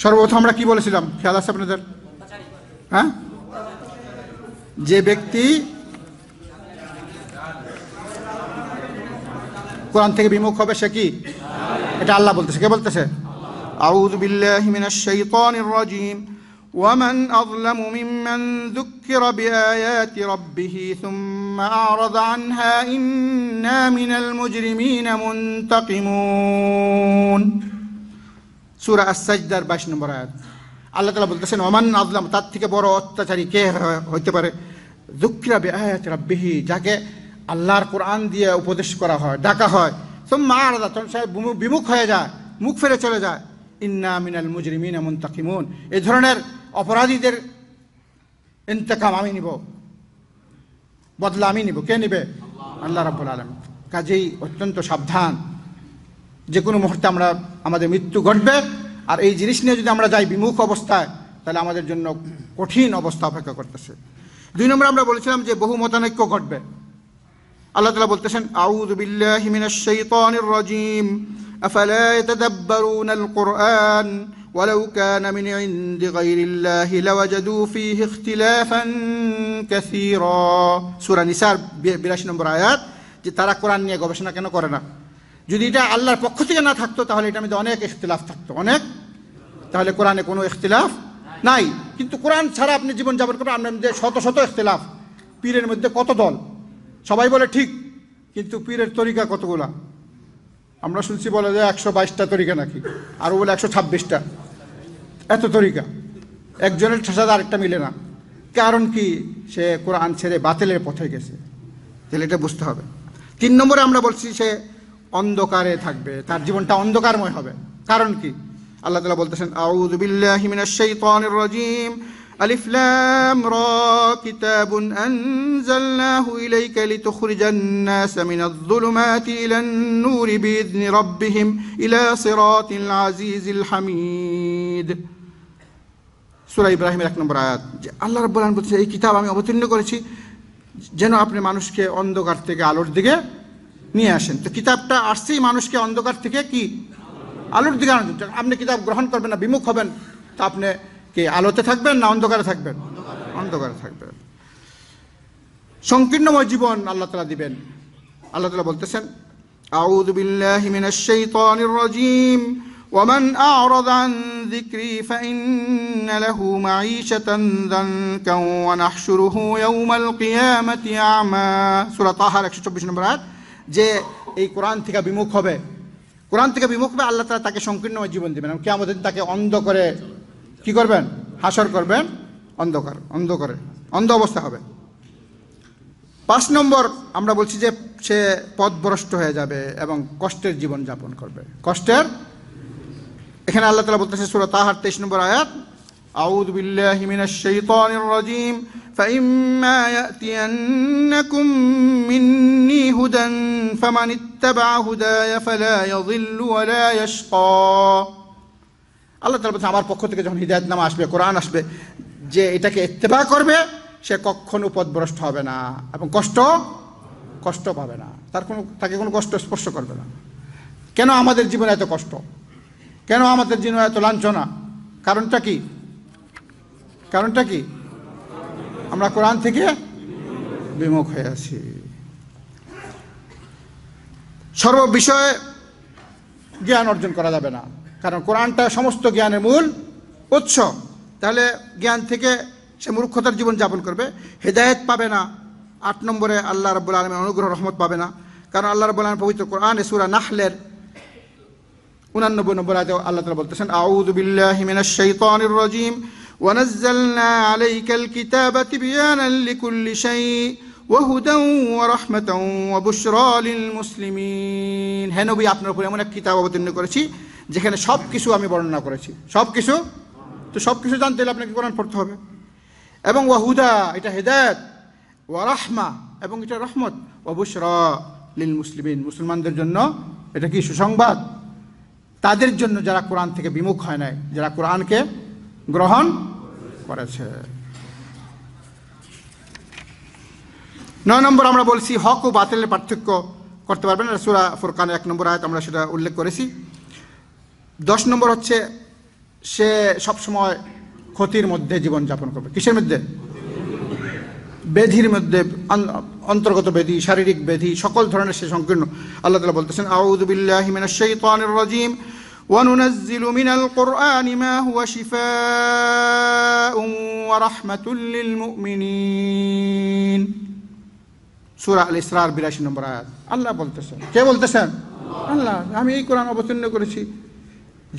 সর্বপ্রথম আমরা কি বলেছিলাম, খেয়াল আছে আপনাদের? হ্যাঁ, যে ব্যক্তি কোরআন থেকে বিমুখ হবে সে কি? এটা আল্লাহ বলতেছে। কে বলতেছে? আউযু বিল্লাহি মিনাশ শাইতানির রাজীম ومن أظلم ممن ذكر بآيات ربه ثم أعرض عنها إنا من المجرمين منتقمون। সূরা আস-সাজদার 22 নম্বর আয়াত। আল্লাহ তাআলা বলতেছেন ওমান আযলাম, তার থেকে বড় অত্যাচারী কে হইতে পারে? যুকরা বিআয়াতি রাব্বিহি, যাকে আল্লাহর কোরআন দিয়ে উপদেশ করা হয়, ডাকা হয়, সুম্মা আরাদা, তখন সে বিমুখ হয়ে যায়, মুখ ফিরে চলে যায়। ইন্না মিনাল মুজরিমিনা মুনতাকিমুন, এই ধরনের অপরাধীদের ইন্তেকাম আমি নিব, বদলা আমি নিব। কে নিবে? আল্লাহ রাব্বুল আলামিন। কাজেই অত্যন্ত সাবধান, যে কোনো মুহূর্তে আমাদের মৃত্যু ঘটবে। আর এই জিনিস নিয়ে যদি আমরা যাই বিমুখ অবস্থায়, তাহলে আমাদের জন্য কঠিন অবস্থা অপেক্ষা করতেছে। 2 নম্বর আমরা বলেছিলাম যে বহু মতানৈক্য ঘটবে। আল্লাহ তাআলা বলতেছেন আউযু বিল্লাহি মিনাশ শাইতানির রাজীম আফালা ইয়াতাদাব্বারুনাল কুরআন ওয়ালাউ কানা মিন ইনদি গায়রিল্লাহি লাওয়াজাদু ফীহি ইখতিলাফান কাসীরা। সূরা নিসার 82 নম্বর আয়াত, যে তারা কোরআন নিয়ে গবেষণা কেন করে না? যদি এটা আল্লাহর পক্ষ থেকে না থাকতো, তাহলে এটার মধ্যে অনেক ইখতিলাফ থাকতো, অনেক। তাহলে কোরআনে কোনো ইখতিলাফ নাই। কিন্তু কোরআন ছাড়া আপনি জীবন যাপন করবেন, আপনার মধ্যে শত শত ইখতিলাফ। পীরের মধ্যে কত দল, সবাই বলে ঠিক, কিন্তু পীরের তরিকা কতগুলা? আমরা শুনছি বলে যে 122টা তরিকা নাকি, আরও বলে 126টা, এত তরিকা। একজনের সাথে আরেকটা মিলে না। কারণ কি? সে কোরআন ছেড়ে বাতিলের পথে গেছে। তাহলে এটা বুঝতে হবে। 3 নম্বরে আমরা বলছি সে অন্ধকারে থাকবে, তার জীবনটা অন্ধকারময় হবে। কারণ কি? আল্লাহ তাআলা বলতেছেন আউযু বিল্লাহি মিনাশ শাইতানির রাজীম আলিফ লাম রা কিতাবুন আনজালনাহু ইলাইকা লিতুখরিজান নাসা মিনাজ যুলুমাতি ইলান নূরি বিইذনি রাব্বিহিম ইলা সিরাতিল আজিজিল হামিদ। সূরা ইব্রাহিমের 1 নম্বর আয়াত। যে আল্লাহ রাব্বুল আলামিন বলছেন এই কিতাব আমি অবতীর্ণ করেছি যেন আপনি মানুষকে অন্ধকার থেকে আলোর দিকে নিয়ে আসেন। তো কিতাবটা আসছেই মানুষকে অন্ধকার থেকে কি আলোর দিকে আনন্দ। আপনি কিতাব গ্রহণ করবেন না, বিমুখ হবেন, তা আপনি কি আলোতে থাকবেন না অন্ধকারে থাকবেন? অন্ধকারে থাকবেন। সংকীর্ণময় জীবন আল্লাহ তাআলা দিবেন। আল্লাহ তাআলা বলতেছেন, আউযু বিল্লাহি মিনাশ শাইতানির রাজীম ওয়া মান আ'রাদা আন যিকরি ফাইন্না লাহু মাঈশাতান যানকান ওয়া নাহশুরুহু ইয়াওমাল কিয়ামাতি আ'মা। সূরা তাহার 124 নম্বর আয়াত। যে এই কোরআন থেকে বিমুখ হবে, কোরআন থেকে বিমুখ হবে, আল্লাহ তাআলা তাকে সংকীর্ণময় জীবন দিবেন। কিয়ামতের দিন তাকে অন্ধ করে কি করবেন? হাসর করবেন, অন্ধকারে অন্ধ অবস্থা হবে। 5 নম্বর আমরা বলছি যে সে পথভ্রষ্ট হয়ে যাবে এবং কষ্টের জীবন যাপন করবে। কষ্টের, এখানে আল্লাহ তাআলা বলতেছে সূরা তাহার 23 নম্বর আয়াত, আউযু বিল্লাহি মিনাশ শাইতানির রাজীম ফাইম্মা ইয়াতিয়ান্নাকুম মিন্নী হুদান ফামানিত্তাবা'a হুদায়া ফালা ইয়াযিল্লু ওয়া লা ইয়াশকা। আল্লাহ তাআলা বলছেন, আমার পক্ষ থেকে যখন হিদায়াতনামা আসবে, কোরআন আসবে, যে এটাকে ইত্তেবা করবে সে কখনো পথভ্রষ্ট হবে না এবং কষ্ট পাবে না। তাকে কোনো কষ্ট স্পর্শ করবে না। কেন আমাদের জীবনে এত কষ্ট? কেন আমাদের জীবনে এত লাঞ্ছনা? কারণটা কি? আমরা কোরআন থেকে বিমুখ হয়ে আছি। সর্ববিষয়ে জ্ঞান অর্জন করা যাবে না, কারণ কোরআনটা সমস্ত জ্ঞানের মূল উৎস। তাহলে জ্ঞান থেকে সে মূর্খতার জীবন যাপন করবে, হেদায়েত পাবে না। 8 নম্বরে আল্লাহ রাব্বুল আলামিনের অনুগ্রহ রহমত পাবে না, কারণ আল্লাহ রাব্বুল আলামিন পবিত্র কোরআনে সূরা নাহলের 89 নম্বর আয়াতে আল্লাহ তাআলা বলতেছেন, আউযু বিল্লাহি মিনাশ শাইতানির রাজীম ওয়া নাযালনা আলাইকাল কিতাবা তিবয়ানান লিকুল্লি শাই ওয়া হুদান ওয়া রাহমাতান ওয়া বুশরা লিল মুসলিমিন। হে নবী, আপনার উপর এমন এক কিতাব অবতীর্ণ করেছি যেখানে সব কিছু আমি বর্ণনা করেছি। সব কিছু জানতে হলে আপনাকে কোরআন পড়তে হবে। এবং ওয়াহুদা, এটা হেদায়েত, ওয়া রাহমা, এবং এটা রহমত, ওয়া বুশরা লিল মুসলিমিন, মুসলমানদের জন্য এটা কি সুসংবাদ, তাদের জন্য যারা কোরআন থেকে বিমুখ হয় নাই, যারা কোরআনকে গ্রহণ করেছে। 9 নম্বর আমরা বলছি হক ও বাতিলের পার্থক্য করতে পারবেন, সূরা ফুরকানের 1 নম্বর আয়াত আমরা সেটা উল্লেখ করেছি। 10 নম্বর হচ্ছে সে সবসময় ক্ষতির মধ্যে জীবন যাপন করবে। কিসের মধ্যে? ব্যাধির মধ্যে, অন্তর্গত ব্যাধি, শারীরিক ব্যাধি, সকল ধরনের সে সংকীর্ণ। আল্লাহ তাআলা বলতেছেন, আউযু বিল্লাহি মিনাশ শাইতানির রাজীম ওয়া নুনাজ্জিলু মিনাল কুরআনি মা হুয়া শিফাউন ওয়া রাহমাতুল লিল মুমিনিন। সূরা আল ইসরার 82 নম্বর আয়াত। আল্লাহ বলতেছেন, কে বলতেছেন? আল্লাহ। আমি এই কোরআন অবতীর্ণ করেছি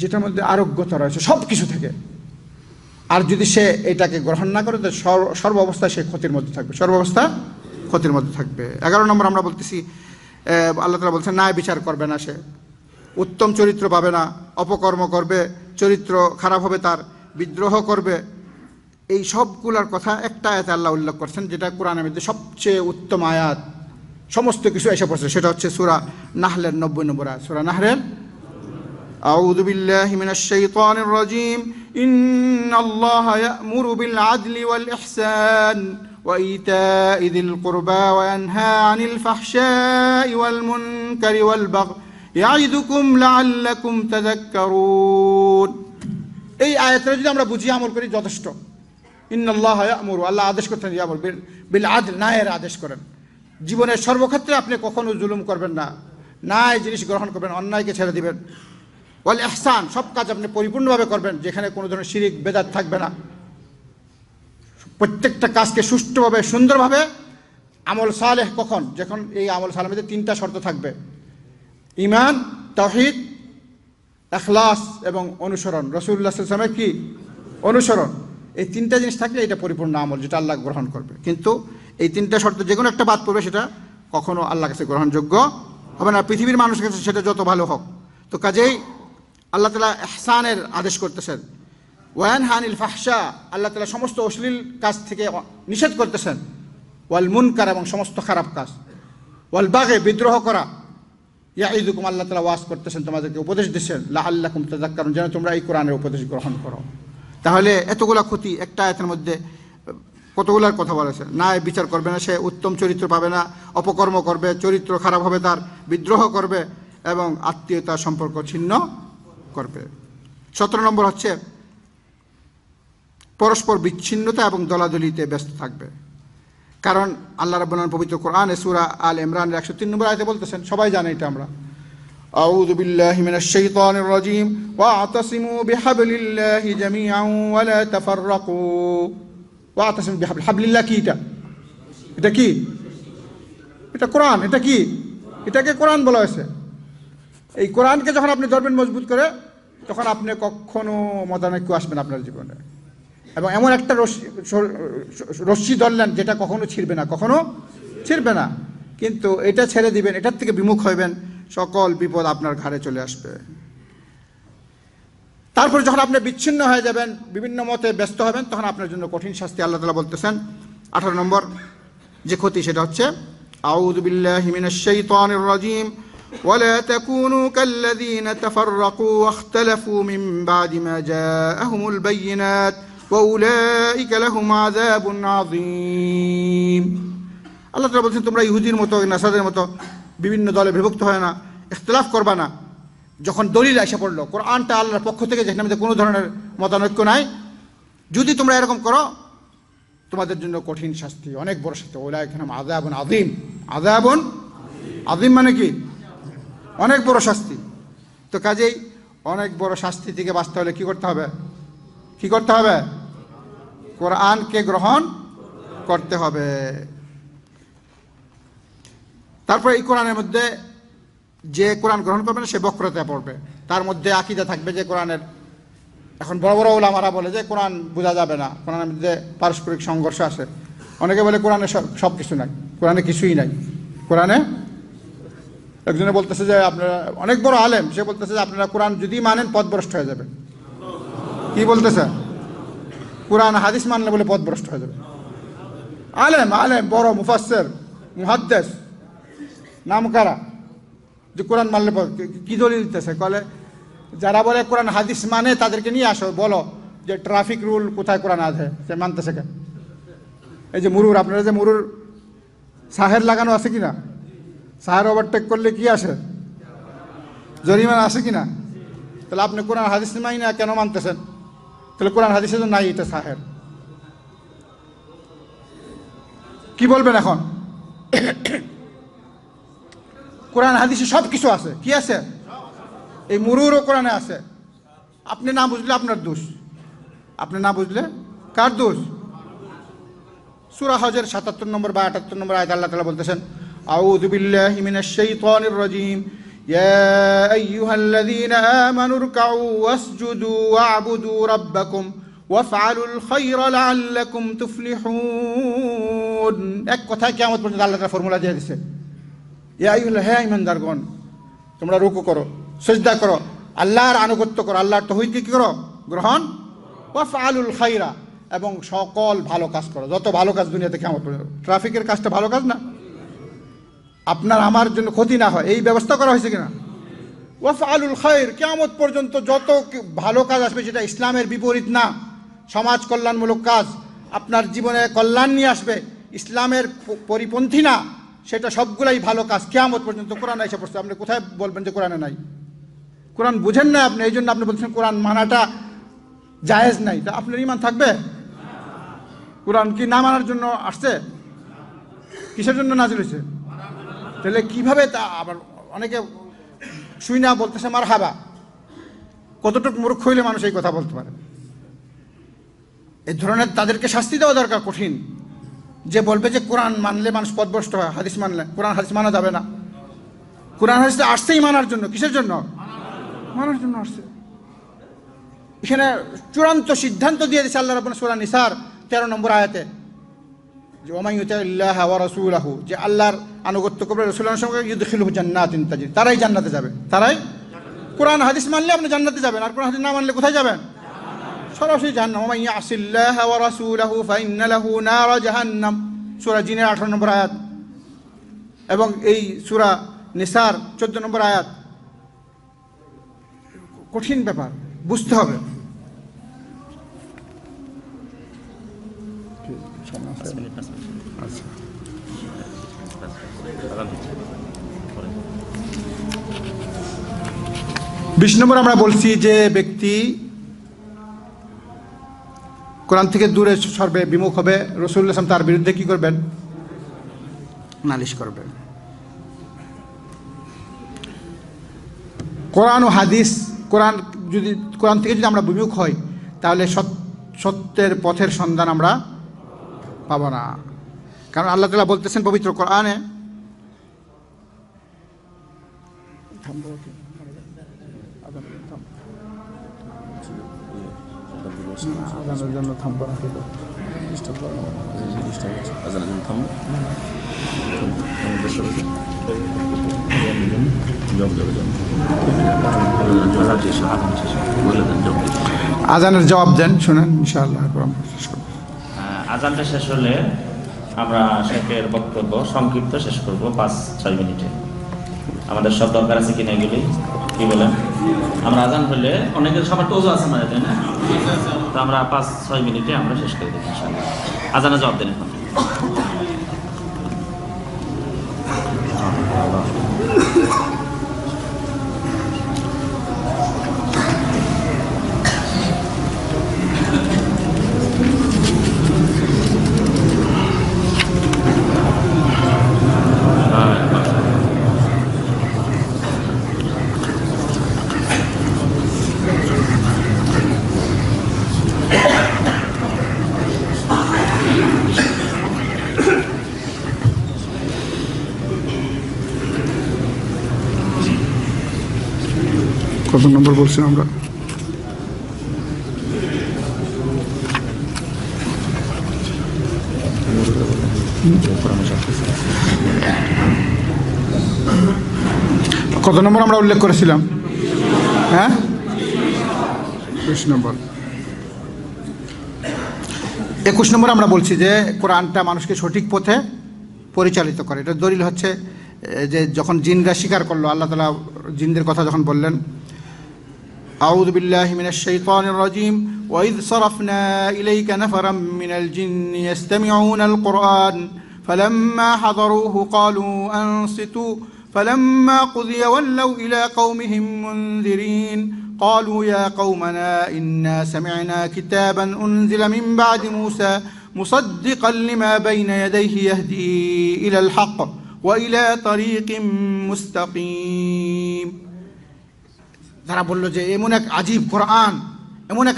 যেটার মধ্যে আরোগ্যতা রয়েছে সব কিছু থেকে। আর যদি সে এটাকে গ্রহণ না করে, তো সর্বাবস্থায় সে ক্ষতির মধ্যে থাকবে, 11 নম্বর আমরা বলতেছি আল্লাহ তাআলা বলছেন, ন্যায় বিচার করবে না, সে উত্তম চরিত্র পাবে না, অপকর্ম করবে, চরিত্র খারাপ হবে তার, বিদ্রোহ করবে। এই সবগুলোর কথা একটা আয়াতে আল্লাহ উল্লেখ করছেন, যেটা কোরআনের মধ্যে সবচেয়ে উত্তম আয়াত, সমস্ত কিছু এসে পড়ছে। সেটা হচ্ছে সূরা নাহলের 90 নম্বর আয়াত। সূরা নাহলের, আউযু বিল্লাহি মিনাশ শাইতানির রাজীম ইন্নাল্লাহা ইয়া'মুরু বিল আদলি ওয়াল ইহসান ওয়া ইতা'i যিল কুরবা ওয়া ইয়ানহা আনিল ফাহশাই ওয়াল মুনকারি ওয়াল বাগই ইয়া'iদুকুম লা'আল্লাকুম তাযাক্কারুন। এই আয়াতটা যদি আমরা বুঝি আমল করি যথেষ্ট। ইন্নাল্লাহা ইয়া'মুরু, আল্লাহ আদেশ করতেন, ইয়া'মুরু বিল আদল, ন্যায়ের আদেশ করেন। জীবনের সর্বক্ষেত্রে আপনি কখনো জুলুম করবেন না, ন্যায় জিনিস গ্রহণ করবেন, অন্যায়কে ছেড়ে দিবেন। ওয়াল ইহসান, সব কাজ আপনি পরিপূর্ণভাবে করবেন, যেখানে কোনো ধরনের শিরিক বেদাত থাকবে না। প্রত্যেকটা কাজকে সুষ্ঠুভাবে, সুন্দরভাবে আমল সালেহ কখন? যখন এই আমল সালেহের মধ্যে 3টা শর্ত থাকবে: ঈমান, তাওহীদ, ইখলাস এবং অনুসরণ। রাসূলুল্লাহ সাল্লাল্লাহু আলাইহি ওয়াসাল্লামের কি অনুসরণ। এই 3টা জিনিস থাকলে এটা পরিপূর্ণ আমল, যেটা আল্লাহ গ্রহণ করবে। কিন্তু এই 3টা শর্ত যে কোনো একটা বাদ পড়বে, সেটা কখনো আল্লাহর কাছে গ্রহণযোগ্য হবে না, পৃথিবীর মানুষের কাছে সেটা যত ভালো হোক। তো কাজেই আল্লাহ তাআলা ইহসানের আদেশ করতেছেন, ওয়ানহা আনিল ফাহশা, আল্লাহ তাআলা সমস্ত অশ্লীল কাজ থেকে নিষেধ করতেছেন, ওয়াল মুনকার, এবং সমস্ত খারাপ কাজ, ওয়াল বাগি, বিদ্রোহ করা, ইয়াইদুকুম, আল্লাহ তাআলা ওয়াজ করতেছেন, তোমাদেরকে উপদেশ দিচ্ছেন, লাআল্লাকুম তাযাক্কারুন, যেন তোমরা এই কোরআনের উপদেশ গ্রহণ করো। তাহলে এতগুলা ক্ষতি একটা আয়াতের মধ্যে কতগুলার কথা বলেছে। ন্যায় বিচার করবে না, সে উত্তম চরিত্র পাবে না, অপকর্ম করবে, চরিত্র খারাপ হবে তার, বিদ্রোহ করবে এবং আত্মীয়তার সম্পর্ক ছিন্ন করবে। 17 নম্বর হচ্ছে পরস্পর বিচ্ছিন্নতা এবং দলাদলিতে ব্যস্ত থাকবে। কারণ আল্লাহ রাব্বুল আলামিন পবিত্র কোরআনে সূরা আল ইমরানের 103 নম্বর আয়াতে বলতেছেন, সবাই জানে এটা আমরা, আউযু বিল্লাহি মিনাশ শাইতানির রাজীম ওয়া'তাসিমু বিহাবলিল্লাহি জামিআন ওয়া লা তাফাররাকু। ওয়া'তাসিমু বিহাবলিল্লাহ কি এটা? এটা কি? এটা কোরআন। এটা কি? এটাকে কোরআন বলা হয়েছে। এই কোরআনকে যখন আপনি ধরবেন মজবুত করে, তখন আপনি কখনো মতানৈক্য আসবেন আপনার জীবনে। এবং এমন একটা রশ্মি ধরলেন যেটা কখনো ছিঁড়বে না, কখনো ছিঁড়বে না। কিন্তু এটা ছেড়ে দিবেন, এটার থেকে বিমুখ হইবেন, সকল বিপদ আপনার ঘাড়ে চলে আসবে। তারপর যখন আপনি বিচ্ছিন্ন হয়ে যাবেন, বিভিন্ন মতে ব্যস্ত হবেন, তখন আপনার জন্য কঠিন শাস্তি আল্লাহ তাআলা বলতেছেন। 18 নম্বর যে ক্ষতি সেটা হচ্ছে আউযু বিল্লাহি মিনাশ শাইতানির রাজীম ওয়ালা তাকুনু কাল্লাযীনা তাফাররাকু ওয়াখতালাফু মিন বা'দি মা জাআহুমুল বায়িনাত ওয়াউলাইকা লাহুম আযাবুন আযীম। আল্লাহ তাআলা বলছেন, তোমরা ইহুদির মতো নাসারাদের মতো বিভিন্ন দলে বিভক্ত হয় না, ইখতিলাফ করবা না। যখন দলিল এসে পড়লো, কোরআনটা আল্লাহর পক্ষ থেকে, যেখানে মধ্যে কোনো ধরনের মতানৈক্য নাই, যদি তোমরা এরকম করো, তোমাদের জন্য কঠিন শাস্তি, অনেক বড় শাস্তি। ওয়াউলাইকা লাহুম আযাবুন আযীম। আযাবুন আযীম মানে কি? অনেক বড় শাস্তি। তো কাজেই অনেক বড় শাস্তি থেকে বাঁচতে হলে কি করতে হবে? কি করতে হবে? কোরআনকে গ্রহণ করতে হবে। তারপরে এই কোরআনের মধ্যে যে কোরআন গ্রহণ করবে না সে বক্রতা পড়বে। তার মধ্যে আকীদা থাকবে যে কোরআনের, এখন বড় বড় ওলামারা বলে যে কোরআন বোঝা যাবে না, কোরআনের মধ্যে পারস্পরিক সংঘর্ষ আছে। অনেকে বলে কোরআনে সব কিছু নাই, কোরআনে কিছুই নাই। কোরআনে একজনে বলতেছে যে আপনারা, অনেক বড় আলেম, সে বলতেছে যে আপনারা কোরআন যদি মানেন পথভ্রষ্ট হয়ে যাবে। কি বলতেছে? কোরআন হাদিস মানলে বলে পথভ্রষ্ট হয়ে যাবে। আলেম আলেম বড় মুফাসসির মুহাদ্দিস নামকারা, যে কোরআন মানলে কি দলিল দিতেছে? বলে যারা বলে কোরআন হাদিস মানে তাদেরকে নিয়ে আসো, বলো যে ট্রাফিক রুল কোথায় কোরআন আছে, সে মানতেছে কেন? এই যে মুরুর, আপনারা যে মুরুর সাহের লাগানো আছে কিনা? সাহের ওভারটেক করলে কি আসে? জরিমানা আছে কিনা? তাহলে আপনি কোরআন হাদিস মানি না কেন মানতেছেন? তাহলে কোরআন হাদিসে তো নাই এটা সাহের, কি বলবেন এখন? কোরআন হাদিসে সব কিছু আছে। কি আছে? এই মুরুরও কোরআনে আছে। আপনি না বুঝলে আপনার দোষ, আপনি না বুঝলে কার দোষ? সূরা হজের 77 নম্বর বা 78 নম্বর আয়াতে আল্লাহ তাআলা বলতেছেন, আউযু বিল্লাহি মিনাশ শাইতানির রাজীম ইয়া আইয়ুহাল্লাযীনা আমানু রুকউ ওয়াসজুদু ওয়া'বুদু রাব্বাকুম ওয়াফআলুল খায়রা লাআল্লাকুম তুফলিহুন। এক কথায় কিয়ামত পর্যন্ত আল্লাহ তাআলা ফর্মুলা দিয়ে দিয়েছে, ইয়া আইয়ুহাল্লাযীনা, হে ঈমানদারগণ, তোমরা রুকু করো, সিজদা করো, আল্লাহর আনুগত্য করো, আল্লাহর তাওহীদকে কি করো? গ্রহণ। ওয়াফআলুল খায়রা, এবং সকল ভালো কাজ করো। যত ভালো কাজ দুনিয়াতে কিয়ামত পর্যন্ত, ট্রাফিকের কাজটা ভালো কাজ না? আপনার আমার জন্য ক্ষতি না হয় এই ব্যবস্থা করা হয়েছে কিনা? ওয়াফআলুল খায়র, কিয়ামত পর্যন্ত যত ভালো কাজ আসবে যেটা ইসলামের বিপরীত না, সমাজ কল্যাণমূলক কাজ, আপনার জীবনে কল্যাণ নিয়ে আসবে, ইসলামের পরিপন্থী না, সেটা সবগুলাই ভালো কাজ কিয়ামত পর্যন্ত কোরআনে এসে পড়ছে। আপনি কোথায় বলবেন যে কোরআনে নাই? কোরআন বুঝেন না আপনি, এই জন্য আপনি বলছেন কোরআন মানাটা জায়েজ নাই। তা আপনার ঈমান থাকবে? কোরআন কি না মানার জন্য আসছে? কিসের জন্য নাজিল হয়েছে? তাহলে কিভাবে? তা আবার অনেকে শুই না বলতেছে মারহাবা। কতটুকু মূর্খ হইলে মানুষ এই কথা বলতে পারে? এই ধরনের তাদেরকে শাস্তি দেওয়া দরকার কঠিন, যে বলবে যে কোরআন মানলে মানুষ পথভ্রষ্ট হয়, হাদিস মানলে। কোরআন হাদিস মানা যাবে না। কোরআন হাদিস আসছেই মানার জন্য। কিসের জন্য? মানার জন্য আসছে। এখানে চূড়ান্ত সিদ্ধান্ত দিয়ে দিয়েছে আল্লাহ রাব্বুল সূরা নিসার 13 নম্বর আয়াতে, যে ওমান ইউতিল্লাহ ওয়া রাসূলাহু, যে আল্লাহর আনুগত্য করবে, রাসূলের সঙ্গে, ইউদখিলহু জান্নাতিন তাজরি, তারাই জান্নাতে যাবে। তারাই কোরআন হাদিস মানলে আপনি জান্নাতে যাবেন, আর কোরআন হাদিস না মানলে কোথায় যাবেন? সরাসরি জাহান্নাম। ওমান ইয়াসিল্লাহ ওয়া রাসূলাহু ফাইন্না লাহু নার জাহান্নাম, সূরা জিনের 18 নম্বর আয়াত, এবং এই সূরা নিসার 14 নম্বর আয়াত। কঠিন ব্যাপার, বুঝতে হবে। 20 নম্বর আমরা বলছি যে ব্যক্তি কোরআন থেকে দূরে সরবে, বিমুখ হবে, রাসূলুল্লাহ সাল্লাল্লাহু আলাইহি ওয়াসাল্লাম তার বিরুদ্ধে কি করবেন? নালিশ করবেন। কোরআন ও হাদিস, কোরআন থেকে যদি আমরা বিমুখ হই তাহলে সত্যের পথের সন্ধান আমরা পাবো না। কারণ আল্লাহ তাআলা বলতেছেন পবিত্র কোরআনে, আজানের জবাব দেন, শুনেন ইনশাআল্লাহ। আজানটা শেষ হলে আমরা শেখের বক্তব্য সংক্ষিপ্ত শেষ করব 5-6 মিনিটে। আমাদের সব দরকার আছে কিনা এগুলি কি বলেন? আমরা আজান হলে অনেকের সবার তো ওযু আছে মানে, তাই না? তো আমরা 5-6 মিনিটে আমরা শেষ করে দেব ইনশাআল্লাহ। আজানের জবাব দেন এখন। কত নম্বর বলছিলাম আমরা? কত নম্বর আমরা উল্লেখ করেছিলাম? হ্যাঁ, 20 নম্বর। 21 নম্বর আমরা বলছি যে কোরআনটা মানুষকে সঠিক পথে পরিচালিত করে। এটা দলিল হচ্ছে যে যখন জিনরা স্বীকার করলো, আল্লাহ তাআলা জিনদের কথা যখন বললেন, আউযু বিল্লাহি মিনাশ শাইতানির রাজিম ওয়া ইয সারাফনা ইলাইকা নাফারাম মিনাল জিন্নি ইস্তামিউনাল কুরআন ফালাম্মা হাদারুহু ক্বালু আনসিতু ফালাম্মা কুযিয়া ওয়াল্লাউ ইলা কওমিহিম মুনযিরিন ক্বালু ইয়া কওমানা ইন্না সামি'না কিতাবান উনজিলা মিন বা'দি মূসা মুসাদ্দিকান লিমা বাইনা ইয়াদাইহি ইয়াহদি ইলাল হক ওয়া ইলা তারিকিম মুস্তাকিম। তারা বলল যে এমন এক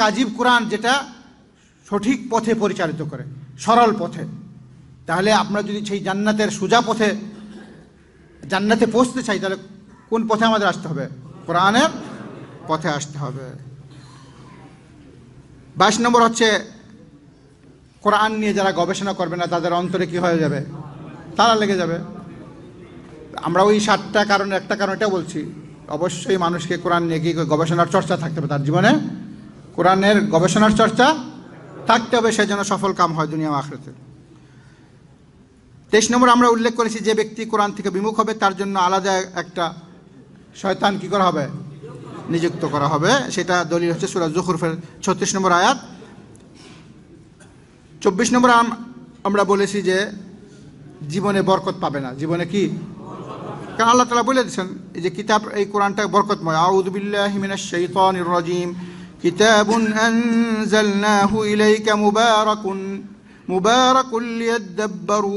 আজীব কোরআন যেটা সঠিক পথে পরিচালিত করে, সরল পথে। তাহলে আমরা যদি সেই জান্নাতের সোজা পথে, জান্নাতে পৌঁছতে চাই, তাহলে কোন পথে আমাদের আসতে হবে? কোরআনের পথে আসতে হবে। 22 নম্বর হচ্ছে কোরআন নিয়ে যারা গবেষণা করবে না তাদের অন্তরে কি হয়ে যাবে? তালা লেগে যাবে। আমরা ওই 7টা কারণের একটা কারণ এটা বলছি, অবশ্যই মানুষকে কোরআন নিয়ে কি গবেষণার চর্চা থাকতে হবে, তার জীবনে কোরআনের গবেষণার চর্চা থাকতে হবে, সেই জন্য সফল কাম হয় দুনিয়া ও আখিরাতে। 23 নম্বর আমরা উল্লেখ করেছি যে ব্যক্তি কোরআন থেকে বিমুখ হবে তার জন্য আলাদা একটা শয়তান কি করা হবে? নিযুক্ত করা হবে। সেটা দলিল হচ্ছে সূরা যুখরুফের 36 নম্বর আয়াত। 24 নম্বর আমরা বলেছি যে জীবনে বরকত পাবে না। জীবনে কি? কারণ আল্লাহ তাআলা বলে দিয়েছেন এই যে কিতাব, এই কোরআনটা বরকতময়। আউযু বিল্লাহি মিনাশ শাইতানির রাজিম কিতাবুন আনজালনাহু ইলাইকা মুবারাকুন লিয়াদাব্বারু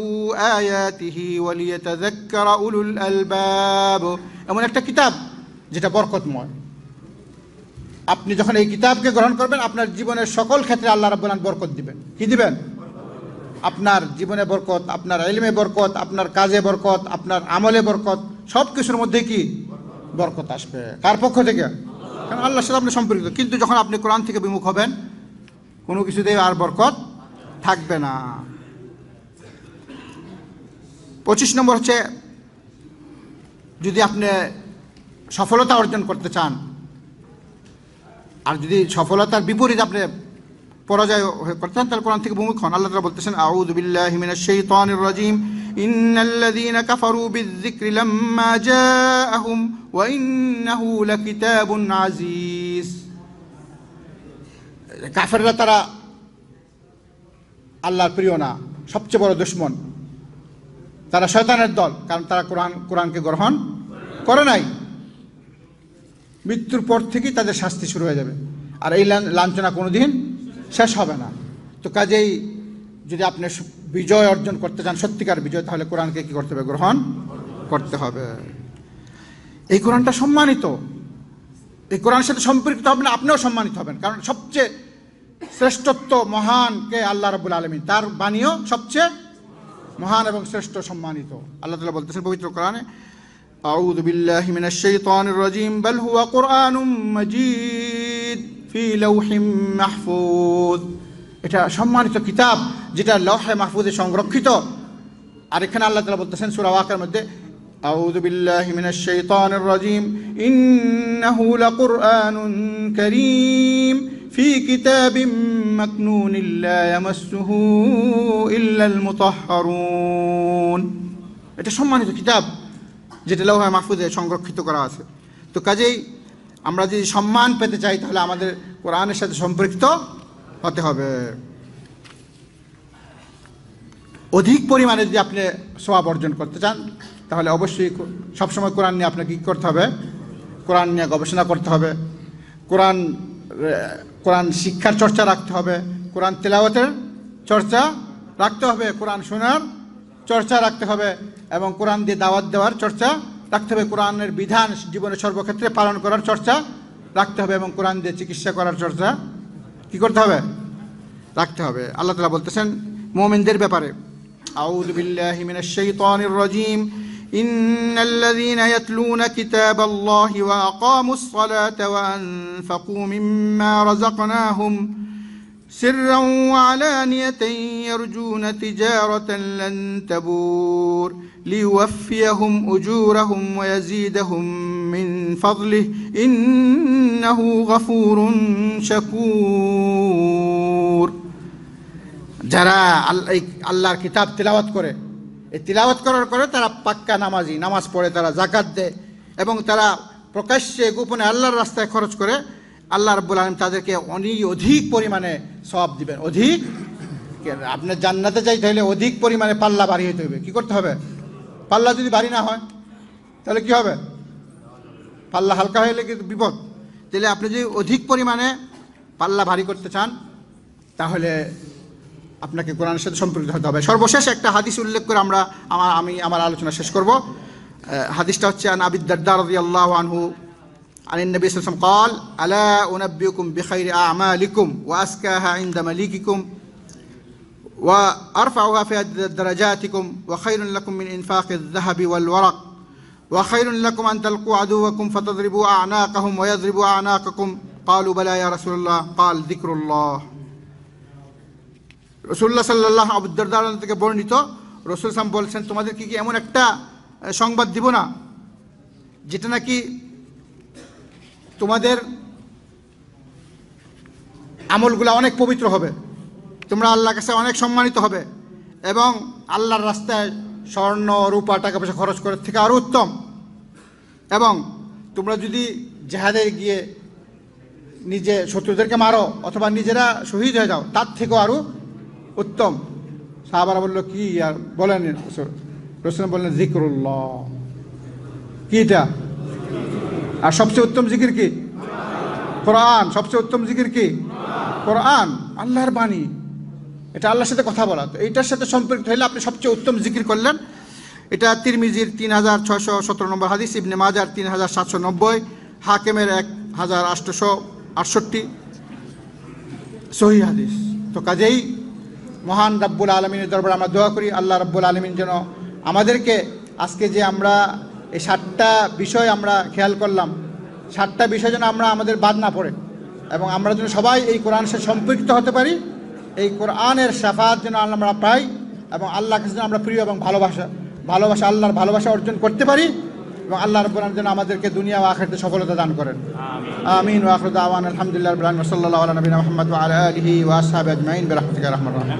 আয়াতিহি ওয়া লিয়াতাযাক্কারা উলুল আলবাব। এমন একটা কিতাব যেটা বরকতময়। আপনি যখন এই কিতাবকে গ্রহণ করবেন আপনার জীবনের সকল ক্ষেত্রে আল্লাহ রাব্বুল আলামিন বরকত দিবেন। কি দিবেন? আপনার জীবনে বরকত, আপনার ইলমে বরকত, আপনার কাজে বরকত, আপনার আমলে বরকত, সব কিছুর মধ্যে কি বরকত আসবে। কার পক্ষ থেকে? কারণ আল্লাহর সাথে আপনি সম্পর্কিত। কিন্তু যখন আপনি কোরআন থেকে বিমুখ হবেন কোনো কিছুতেই আর বরকত থাকবে না। 25 নম্বর হচ্ছে যদি আপনি সফলতা অর্জন করতে চান আর যদি সফলতার বিপরীত আপনি পরাজয় করতে চান তাহলে কোরআন থেকে বিমুখ হন। আল্লাহ তাআলা বলতেছেন আউযু বিল্লাহি মিনাশ শাইতানির রাজিম ইন্নাল্লাযীনা কাফারু বিয-যিকরি লাম্মা জাআহুম ওয়া ইন্নাহু লাকিতাবুন আজিজ। কাফেররা তারা আল্লাহর প্রিয় না, সবচেয়ে বড় দুশমন, তারা শয়তানের দল, কারণ তারা কোরআনকে গ্রহণ করে নাই। মৃত্যুর পর থেকেই তাদের শাস্তি শুরু হয়ে যাবে, আর এই লাঞ্ছনা কোনোদিন শেষ হবে না। তো কাজেই যদি আপনি বিজয় অর্জন করতে চান, সত্যিকার বিজয়, তাহলে কোরআনকে কী করতে হবে? গ্রহণ করতে হবে। এই কোরআনটা সম্মানিত, এই কোরআনের সাথে সম্পৃক্ত হবেন, আপনিও সম্মানিত হবেন। কারণ সবচেয়ে শ্রেষ্ঠত্ব মহান কে? আল্লাহ রাব্বুল আলামিন, তার বাণীও সবচেয়ে মহান এবং শ্রেষ্ঠ, সম্মানিত। আল্লাহ তাআলা বলতেছেন পবিত্র কোরআনে, আউযু বিল্লাহি মিনাশ শাইতানির রাজীম, বাল হুয়া কুরআনুম মাজিদ ফি লাওহিম মাহফুজ। এটা সম্মানিত কিতাব যেটা লৌহে মাহফুজে সংরক্ষিত। আর এখানে আল্লাহ তাআলা বলতেছেন সূরা ওয়াকিয়ার মধ্যে, আউযু বিল্লাহি মিনাশ শাইতানির রাজীম, ইন্নাহু লাকুরআনুন কারীম ফি কিতাবিম মাকনুনিন লা ইয়ামাসসুহু ইল্লাল মুতাহহারুন। এটা সম্মানিত কিতাব যেটা লৌহে মাহফুজে সংরক্ষিত করা আছে। তো কাজেই আমরা যদি সম্মান পেতে চাই তাহলে আমাদের কোরআনের সাথে সম্পৃক্ত হতে হবে। অধিক পরিমাণে যদি আপনি সওয়াব অর্জন করতে চান তাহলে অবশ্যই সবসময় কোরআন নিয়ে আপনাকে কী করতে হবে? কোরআন নিয়ে গবেষণা করতে হবে, কোরআন শিক্ষার চর্চা রাখতে হবে, কোরআন তেলাওয়াতের চর্চা রাখতে হবে, কোরআন শোনার চর্চা রাখতে হবে, এবং কোরআন দিয়ে দাওয়াত দেওয়ার চর্চা রাখতে হবে, কোরআনের বিধান জীবনের সর্বক্ষেত্রে পালন করার চর্চা রাখতে হবে, এবং কোরআন দিয়ে চিকিৎসা করার চর্চা কী করতে হবে? রাখতে হবে। আল্লাহ তাআলা বলতেছেন মুমিনদের ব্যাপারে, আউযু বিল্লাহি মিনাশ শাইতানির রাজীম, ইন্নাল্লাযীনা ইয়াতলুনা কিতাবাল্লাহি ওয়া আকামুস সালাতা ওয়া আনফাকু মিম্মা রাযাকনাহুম সিররান ওয়া আলানিয়াতান ইয়ারজুনা তিজারাতান লান তাবুর লিইওয়াফিয়াহুম উজুরাহুম ওয়া ইয়াযীদাহুম মিন ফাদলিহি ইন্নাহু গফুরুন শাকুর। যারা আল্লাহর কিতাব তিলাওয়াত করে, এই তিলাওয়াত করার পরে তারা পাক্কা নামাজি, নামাজ পড়ে, তারা যাকাত দেয়, এবং তারা প্রকাশ্যে গোপনে আল্লাহর রাস্তায় খরচ করে, আল্লাহ রাব্বুল আলামিন তাদেরকে অধিক পরিমাণে সওয়াব দিবেন। অধিক, আপনার জান্নাতে যাইতে হলে অধিক পরিমাণে পাল্লা ভারী হতে হবে। কী করতে হবে? পাল্লা যদি ভারী না হয় তাহলে কি হবে? পাল্লা হালকা হয়ে গেলে কিন্তু বিপদ। তাহলে আপনি যদি অধিক পরিমাণে পাল্লা ভারী করতে চান তাহলে আপনাকে কোরআনের সাথে সম্পৃক্ত হতে হবে। সর্বশেষ একটা হাদিস উল্লেখ করে আমি আমার আলোচনা শেষ করব। হাদিসটা হচ্ছে আন আবি দারদা রাদিয়াল্লাহু আনহু আনিন নবী সাল্লাল্লাহু আলাইহি ওয়াসাল্লাম قال الا انبئكم بخير اعمالكم وازكاها عند مليككم وارفعها في درجاتكم وخير لكم من انفاق الذهب والورق وخير لكم ان تلقوا عدوكم فتضربوا اعناقهم ويضربوا اعناقكم قالوا بلى يا رسول الله قال ذكر الله। রাসূলুল্লাহ সাল্লাল্লাহু আবু দারদা থেকে বর্ণিত, রাসূল সাল্লাল্লাহু বলছেন, তোমাদের কি এমন একটা সংবাদ দিব না যেটা নাকি তোমাদের আমলগুলো অনেক পবিত্র হবে, তোমরা আল্লাহর কাছে অনেক সম্মানিত হবে, এবং আল্লাহর রাস্তায় স্বর্ণ রূপা টাকা পয়সা খরচ করার থেকে আরও উত্তম, এবং তোমরা যদি জিহাদে গিয়ে নিজে শত্রুদেরকে মারো অথবা নিজেরা শহীদ হয়ে যাও তার থেকেও আরও উত্তম। সাহাবারা বলল, কি আর বলেন? রাসূল বললেন, যিকরুল্লাহ। কি এটা? আর সবচেয়ে উত্তম জিকির কি? কোরআন। সবচেয়ে উত্তম জিকির কি? কোরআন, আল্লাহর বাণী। এটা আল্লাহর সাথে কথা বলা। তো এইটার সাথে সম্পৃক্ত হলে আপনি সবচেয়ে উত্তম জিকির করলেন। এটা তিরমিজির 3617 নম্বর হাদিস, ইবনে মাজার 3790, হাকিমের 1868 সহিহ হাদিস। তো কাজেই মহান রাব্বুল আলামিনের দরবারে আমরা দোয়া করি, আল্লাহ রাব্বুল আলামিন যেন আমাদেরকে আজকে যে আমরা এই 7টা বিষয় আমরা খেয়াল করলাম, 7টা বিষয় যেন আমাদের বাদ না পড়ে, এবং আমরা যেন সবাই এই কোরআনের সাথে সম্পৃক্ত হতে পারি, এই কোরআনের শাফাত যেন আমরা পাই, এবং আল্লাহর কাছে যেন আমরা প্রিয় এবং আল্লাহর ভালোবাসা অর্জন করতে পারি, এবং আল্লাহ রাব্বুল আলামিন যেন আমাদেরকে দুনিয়া ও আখিরাতে সফলতা দান করেন। আমিন। ওয়া আখিরু দাওয়ানা আলহামদুলিল্লাহি রাব্বিল আলামিন। সাল্লাল্লাহু আলা নবিয়িনা মুহাম্মদ ওয়া আলা আলিহি ওয়া আসহাবিহি আজমাইন বিরহমাতিকা ইয়া আরহামার রাহিমিন।